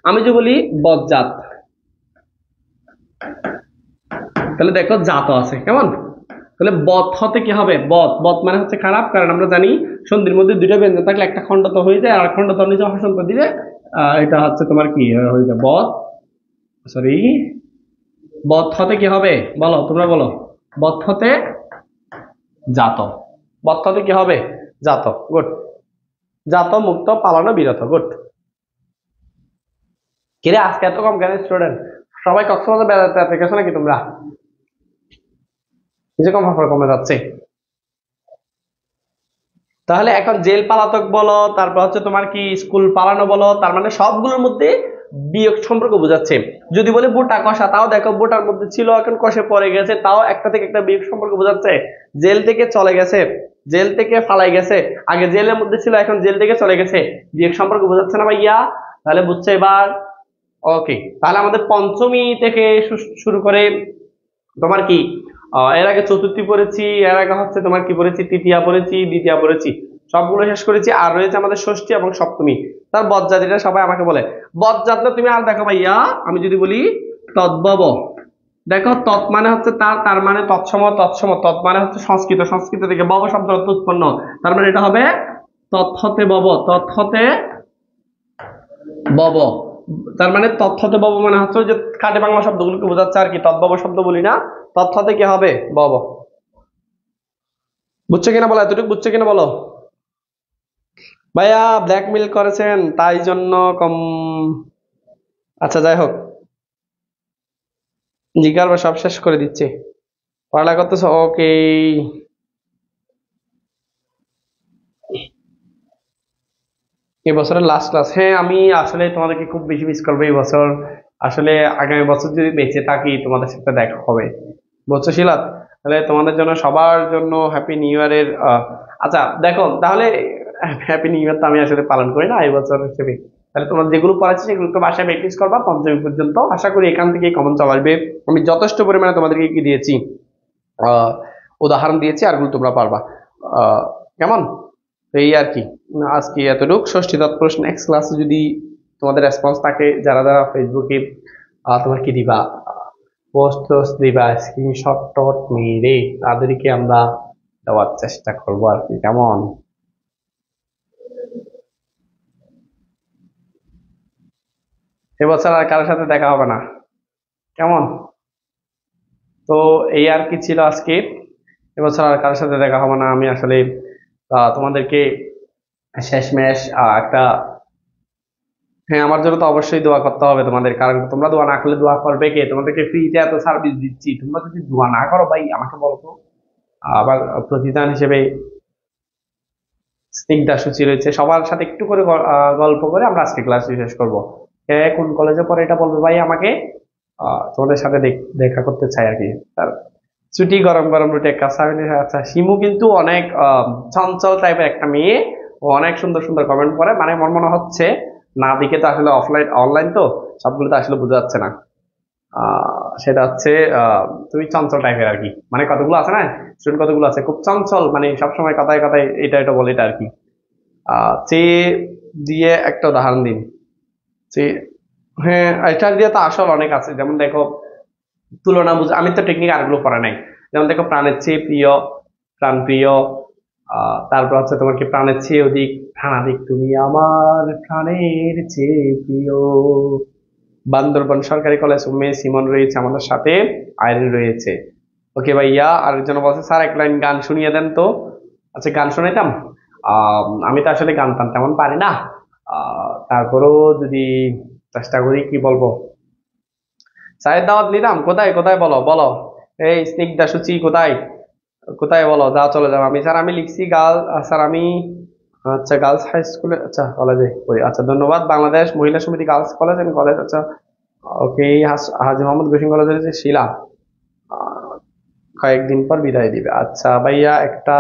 আমি যে বলি বজ্জাত, তাহলে দেখো জাত আছে, কেমন? তাহলে বধ হতে কি হবে, বধ, বধ মানে হচ্ছে খারাপ, কারণ আমরা জানি সন্ধির মধ্যে দুইটা ব্যঞ্জন থাকলে একটা খণ্ড তো হয়ে যায়, আর খণ্ড তো নিচে হসন্ত দিলে এটা হচ্ছে তোমার কি হয়ে যায়, বধ, সরি, বধ হতে কি হবে বলো, তোমরা বলো, বধ হতে জাত, বধ হতে কি হবে, জাত, গুড। জাত মুক্ত পালানো বিরত, গুড। কিরে আজকে এত কম কেন স্টুডেন্ট? সবাই কক্সবাজার বেড়াতে গেছো নাকি তোমরা? কিছু কম কমে যাচ্ছে। তাহলে এখন জেল পালাতক বলো, তারপর হচ্ছে তোমার কি স্কুল পালানো বলো, তার মানে সবগুলোর মধ্যে বিয়োগ সম্পর্ক বোঝাচ্ছে। যদি বলে বোটা কষা, তাও দেখো বোটার মধ্যে ছিল, এখন কষে পড়ে গেছে, তাও একটা থেকে একটা বিয়োগ সম্পর্ক বোঝাচ্ছে। জেল থেকে চলে গেছে, জেল থেকে ফালাই গেছে, আগে জেলের মধ্যে ছিল, এখন জেল থেকে চলে গেছে, বিয়োগ সম্পর্ক বোঝাচ্ছে না ভাইয়া? তাহলে বুঝছো এবার? ওকে, তাহলে আমাদের পঞ্চমী থেকে শুরু করে তোমার কি এর আগে চতুর্থী পড়েছি, এর আগে হচ্ছে তোমার কি পড়েছি, তৃতীয়া পড়েছি, দ্বিতীয়া পড়েছি, সবগুলো শেষ করেছি। আর রয়েছে আমাদের ষষ্ঠী এবং সপ্তমী। তার বজ্জাতিটা সবাই আমাকে বলে বজ্জাত না, তুমি আর দেখো ভাইয়া, আমি যদি বলি তদ্ভব, দেখো তৎ মানে হচ্ছে তার, তার মানে তৎসম, তৎসম, তৎ মানে হচ্ছে সংস্কৃত, সংস্কৃত থেকে বব শব্দ অর্থ উৎপন্ন, তার মানে এটা হবে তৎহতে বব, তৎহতে বব। তার মানে তথ্যতে বব মানে হচ্ছে যে খাঁটি বাংলা শব্দগুলোকে বোঝাচ্ছে আর কি, তদ্ভব শব্দ বলি না, তথ্যতে কি হবে, বব। বুঝছো কিনা বলো, এতটুকু বুঝছো কিনা বলো ভাইয়া? ব্ল্যাকমেল করেছেন তাই জন্য কম। আচ্ছা যাই হোক, জিজ্ঞাসা সব শেষ করে দিচ্ছি, পড়ালেখা করতেছো, ওকে। এই বছরের লাস্ট ক্লাস, হ্যাঁ আমি আসলে তোমাদেরকে খুব বেশি মিস করবো এই বছর। আসলে আগামী বছর যদি বেঁচে থাকি তোমাদের সাথে দেখা হবে, বুঝছো শিলাত? তাহলে তোমাদের জন্য, সবার জন্য হ্যাপি নিউ ইয়ারের। আচ্ছা দেখো তাহলে, হ্যাপি নিউ ইয়ার তো আমি আসলে পালন করি না এই বছর হিসেবে। তাহলে তোমার যেগুলো পড়াচ্ছি সেগুলো তো বাসায় প্র্যাকটিস করবা পঞ্চমী পর্যন্ত, আশা করি এখান থেকে কমন চলে আসবে। আমি যথেষ্ট পরিমাণে তোমাদেরকে কি দিয়েছি, আহ উদাহরণ দিয়েছি, আরগুলো তোমরা পারবা। কেমন? তো এই আর কি, আজকে এতটুক। ষষ্ঠী তৎপুরুষ নেক্সট ক্লাসে যদি তোমাদের রেসপন্স থাকে, যারা যারা ফেসবুকে তোমার কি দিবা, পোস্ট টোস্ট দিবা, স্ক্রিনশট টট মেরে তাদেরকে আমরা দেওয়ার চেষ্টা করবো আর কি, কেমন? এবছর আর কারোর সাথে দেখা হবে না, কেমন? তো এই আর কি ছিল আজকে। এবছর আর কারোর সাথে দেখা হবে না। আমি আসলে তোমাদেরকে শেষমেশ একটা, হ্যাঁ, আমার জন্য তো অবশ্যই দোয়া করতে হবে তোমাদের, কারণ তোমরা দোয়া না করলে দোয়া করবে কে? তোমাদেরকে ফ্রিতে এত সার্ভিস দিচ্ছি, তোমরা যদি দোয়া না করো ভাই আমাকে বলো তো। আবার প্রতিদান হিসেবে স্নিগ্ধা সূচি রয়েছে, সবার সাথে একটু করে গল্প করে আমরা আজকে ক্লাস শেষ করবো। কে কোন কলেজে পড়ে এটা বলবে ভাই আমাকে। তোমাদের সাথে দেখা করতে চাই আর কি। তার ছুটি গরম গরম রুটি কাঁচা হইলে। আচ্ছা, শিমু কিন্তু অনেক চঞ্চল টাইপের একটা মেয়ে। ও অনেক সুন্দর সুন্দর কমেন্ট করে, মানে আমার মনে হচ্ছে না দিকে তো আসলে অফলাইন অনলাইন তো সবগুলো তো আসলে বোঝা যাচ্ছে না। সেটা হচ্ছে তুমি চঞ্চল টাইপের আর কি, মানে কতগুলো আছে না স্টুডেন্ট, কতগুলো আছে খুব চঞ্চল, মানে সবসময় কথায় কথায় এটা এটা বলে এটা আর কি। চে দিয়ে একটা উদাহরণ দিন। চে, হ্যাঁ, এটা দিয়ে তো আসল অনেক আছে, যেমন দেখো তুলনা বুঝ, আমি তো টেকনিক আরগুলো পড়া নাই। যেমন দেখো প্রাণের চেয়ে প্রিয়, প্রাণ প্রিয়। তারপর হচ্ছে তোমার কি প্রাণের চেয়ে অধিক, প্রাণাধিক তুমি আমার প্রাণের চেয়ে প্রিয়। বান্দরবান সরকারি কলেজ, উম্মে সিমন রয়েছে আমাদের সাথে, আইরিন রয়েছে। ওকে ভাইয়া, আরেকজন বলছে স্যার এক লাইন গান শুনিয়ে দেন তো। আচ্ছা, গান শোনাইতাম। আমি তো আসলে গান টান তেমন পারি না। তারপরেও যদি চেষ্টা করি, কি বলবো, চায়ের দাওয়াত নিতাম। কোথায় কোথায় বলো বলো। এই স্নিগ্ধা সূচি কোথায়? কোথায় বলো, যা চলে যাও। আমি স্যার আমি লিখছি গার্ল, স্যার আমি, আচ্ছা গার্লস হাই স্কুলে, আচ্ছা কলেজে পড়ি। আচ্ছা ধন্যবাদ, বাংলাদেশ মহিলা সমিতি গার্লস কলেজ এন্ড কলেজ। আচ্ছা ওকে। হাজি মোহাম্মদ গোসিন কলেজের হচ্ছে শিলা। আহ, কয়েকদিন পর বিদায় দিবে। আচ্ছা ভাইয়া একটা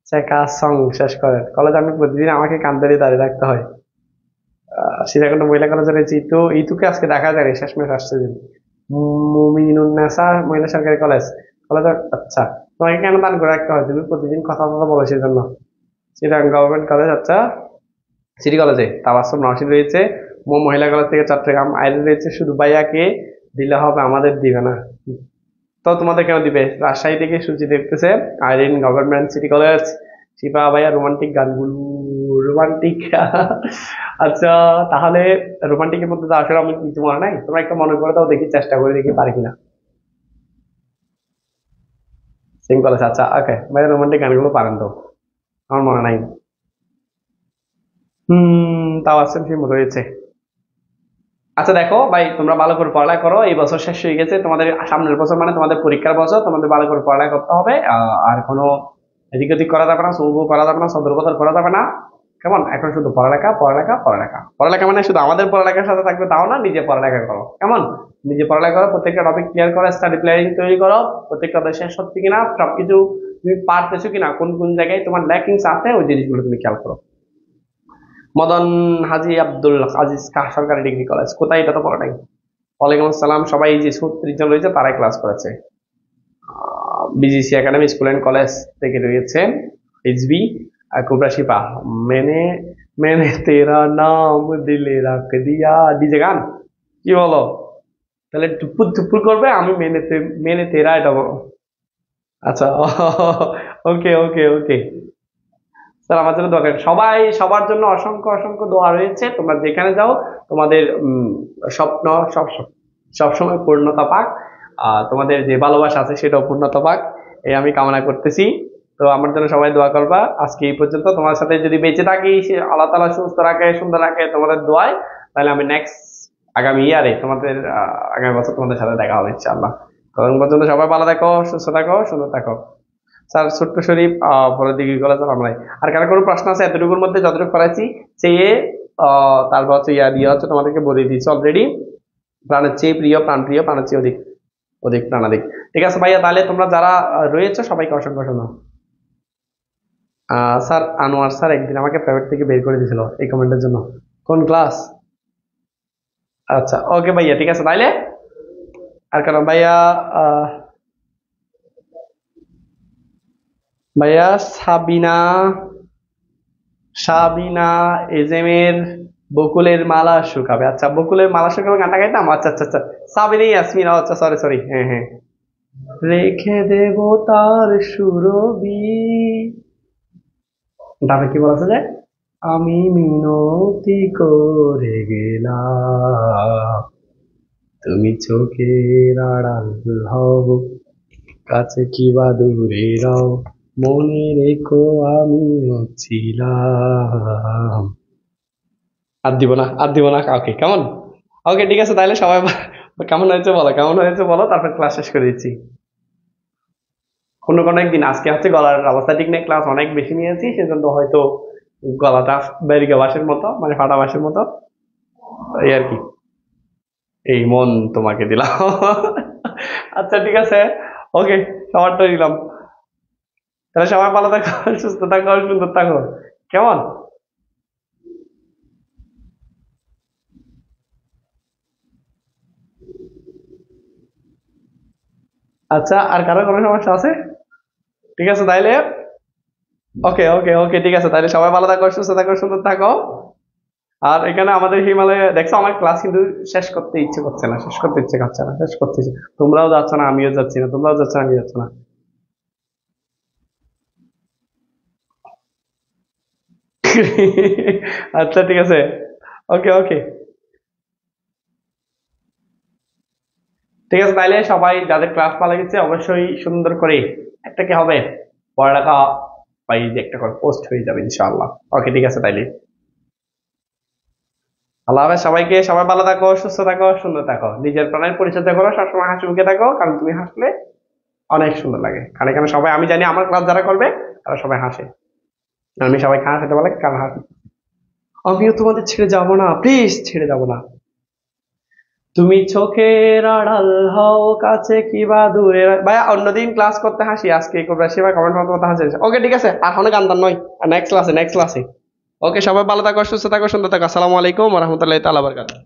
চেকা সং শেষ করেন। কলেজ আমি প্রতিদিন আমাকে কান ধরে দাঁড়িয়ে রাখতে হয়। সীতাকুণ্ড মহিলা কলেজের রয়েছে ইতু। ইতুকে আজকে দেখা যায় শেষমেশ আসছে দিন। মুমিনুন্নেসা মহিলা সরকারি কলেজ, কলেজ। আচ্ছা, তোমাকে কেন দান করে রাখতে হয়? তুমি প্রতিদিন কথা কথা বলো সেই জন্য। Chittagong government college. আচ্ছা, সিটি কলেজে তাবাসসুম নওশীন রয়েছে। মহিলা কলেজ থেকে চট্টগ্রাম আইরিন রয়েছে। শুধু ভাইয়াকে দিলে হবে, আমাদের দিবে না। তো তোমাদের কেন দিবে? রাজশাহী থেকে সূচি দেখতেছে, আইরিন গভর্নমেন্ট সিটি কলেজ। শিপা ভাইয়া রোমান্টিক গানগুলো, রোমান্টিক আচ্ছা, তাহলে রোমান্টিকের মধ্যে তো আসলে আমি কিছু মনে নাই, তোমরা একটা মনে করে দাও দেখি, চেষ্টা করে দেখি পারি কিনা। সেম কলেজ, আচ্ছা ওকে ভাইয়া রোমান্টিক গানগুলো পারেন তো? আমার মনে নাই। তাও আসেন ফিল্ম রয়েছে। আচ্ছা দেখো ভাই, তোমরা ভালো করে পড়ালেখা করো। এই বছর শেষ হয়ে গেছে, তোমাদের সামনের বছর মানে তোমাদের পরীক্ষার বছর, তোমাদের ভালো করে পড়ালেখা করতে হবে। আর কোনো এদিক ওদিক করা যাবে না, সৌভ করা যাবে না, সদরবদর করা যাবে না। কেমন? এখন শুধু পড়ালেখা পড়ালেখা পড়ালেখা পড়ালেখা, মানে শুধু আমাদের পড়ালেখার সাথে থাকবে তাও না, নিজে পড়ালেখা করো। কেমন? নিজে পড়ালেখা করো, প্রত্যেকটা টপিক ক্লিয়ার করো, স্টাডি প্ল্যানিং তৈরি করো, প্রত্যেকটা শেষ হচ্ছে কিনা, সবকিছু তুমি পারতেছো কিনা, কোন কোন জায়গায় তোমার ল্যাকিংস আছে ওই জিনিসগুলো তুমি খেয়াল করো। মদন হাজি আব্দুল আজিজ সরকারি ডিগ্রি কলেজ কোথায়? এটা তো বলা নাই। ওয়ালাইকুম আসসালাম, সবাই যে 36 জন রয়েছে তারাই ক্লাস করেছে। BGC academy school and college থেকে রয়েছে এইচবি কোবরা শিপা। মেনে মেনে তেরা নাম দিলে রাখ দিয়া, ডিজে গান কি বলো? তাহলে টুপুর টুপুর করবে, আমি মেনে তেরা এটা বলো। আচ্ছা ওকে ওকে ওকে। স্যার আমার জন্য দোয়া করেন। সবাই সবার জন্য অসংখ্য অসংখ্য দোয়া রয়েছে। তোমরা যেখানে যাও তোমাদের স্বপ্ন সব সবসময় পূর্ণতা পাক। তোমাদের যে ভালোবাসা আছে সেটাও পূর্ণতা পাক, এই আমি কামনা করতেছি। তো আমার জন্য সবাই দোয়া করবা। আজকে এই পর্যন্ত। তোমার সাথে যদি বেঁচে থাকি, সে আল্লাহ তাআলা সুস্থ রাখে সুন্দর রাখে তোমাদের দোয়ায়, তাহলে আমি নেক্সট আগামী ইয়ারে তোমাদের আগামী বছর তোমাদের সাথে দেখা হবে ইনশাআল্লাহ। তখন পর্যন্ত সবাই ভালো থাকো, সুস্থ থাকো, সুন্দর থাকো। স্যার ছোট্ট শরীফ পরে ডিগ্রি কলেজ আমরাই। আর কারো কোনো প্রশ্ন আছে? এতটুকুর মধ্যে যতটুকু করাইছি চেয়ে তারপর হচ্ছে ইয়া দিয়ে হচ্ছে তোমাদেরকে বলে দিয়েছি অলরেডি। প্রাণের চেয়ে প্রিয়, প্রাণ প্রিয়, প্রাণের চেয়ে অধিক, অধিক প্রাণাধিক। ঠিক আছে ভাইয়া, তাহলে তোমরা যারা রয়েছে সবাইকে অসংখ্য শোনো। স্যার আনোয়ার স্যার একদিন আমাকে প্রাইভেট থেকে বের করে দিয়েছিল এই কমেন্টের জন্য। কোন ক্লাস? আচ্ছা ওকে ভাইয়া, ঠিক আছে তাইলে। আর কারণ ভাইয়া, আহ ভাইয়া সাবিনা, সাবিনা এজেমের বকুলের মালা শুকাবে। আচ্ছা, বকুলের মালা শুকাবে গানটা গাইতাম। আচ্ছা আচ্ছা আচ্ছা, সাবিনা ইয়াসমিন, আচ্ছা সরি সরি, হ্যাঁ হ্যাঁ। রেখে দেব তার সুরবি, তাহলে কি বলা যায়? আমি মিনতি করে গেলাম, তুমি চোখের আড়াল হও, কাছে কি বা দূরে রও, মনে রেখো আমি ছিলাম। আর দিব না কাউকে, কেমন? ওকে, ঠিক আছে, তাহলে সবাই কেমন হয়েছে বলো, কেমন হয়েছে বলো, তারপর ক্লাস শেষ করে দিচ্ছি। কোনো একদিন, আজকে হচ্ছে গলার অবস্থা ঠিক নেই, ক্লাস অনেক বেশি নিয়েছি, সেজন্য হয়তো গলাটা বেরিয়ে বাঁশের মতো, মানে ফাটা বাঁশের মতো, এই আর কি। এই মন তোমাকে দিলাম। আচ্ছা, ঠিক আছে, ওকে, সবারটা দিলাম। তাহলে সবাই ভালো থাকো, সুস্থ থাকো, সুন্দর থাকো, কেমন? আচ্ছা, আর কারো কোনো সমস্যা আছে? ঠিক আছে তাইলে, ওকে ওকে ওকে, ঠিক আছে, তাহলে সবাই ভালো থাকো, সুস্থ থাকো, সুন্দর থাকো। আর এখানে আমাদের হিমালয়ে দেখছো, আমার ক্লাস কিন্তু শেষ করতে ইচ্ছে করছে না, শেষ করতে ইচ্ছে করছে না, শেষ করতে তোমরাও যাচ্ছ না, আমিও যাচ্ছি না, তোমরাও যাচ্ছ না, আমি যাচ্ছ না। আচ্ছা, ঠিক আছে, ওকে ওকে, ঠিক আছে, তাইলে সবাই যাদের ক্লাস ভালো গেছে অবশ্যই সুন্দর করে একটা কি হবে, পড়ালেখা বা এই যে একটা করে পোস্ট হয়ে যাবে ইনশাআল্লাহ। ওকে, ঠিক আছে, তাইলে আল্লাহ হাফেজ সবাইকে, সবাই ভালো থাকো, সুস্থ থাকো, সুন্দর থাকো, নিজের প্রাণের পরিচর্যা করো, সবসময় হাসি মুখে থাকো, কারণ তুমি হাসলে অনেক সুন্দর লাগে। কারণ এখানে সবাই, আমি জানি আমার ক্লাস যারা করবে তারা সবাই হাসে, আমি সবাইকে হাসাতে বলে কারণ হাসি। আমিও তোমাদের ছেড়ে যাব না, প্লিজ ছেড়ে যাব না। তুমি চোখের আড়াল হও, কাছে কিবা দূরে। ভাই অন্যদিন ক্লাস করতে হাসি, আজকে করবে সেবা কমেন্ট করতে হাসি। ওকে, ঠিক আছে, আর অনেক গান নয়, নেক্সট ক্লাসে, নেক্সট ক্লাসে। ওকে, সবাই ভালো থাকো, সুস্থ থাকো, সুন্দর থাকো। আসসালামু আলাইকুম ওয়া রাহমাতুল্লাহি তাআলা ওয়া বারাকাতুহু।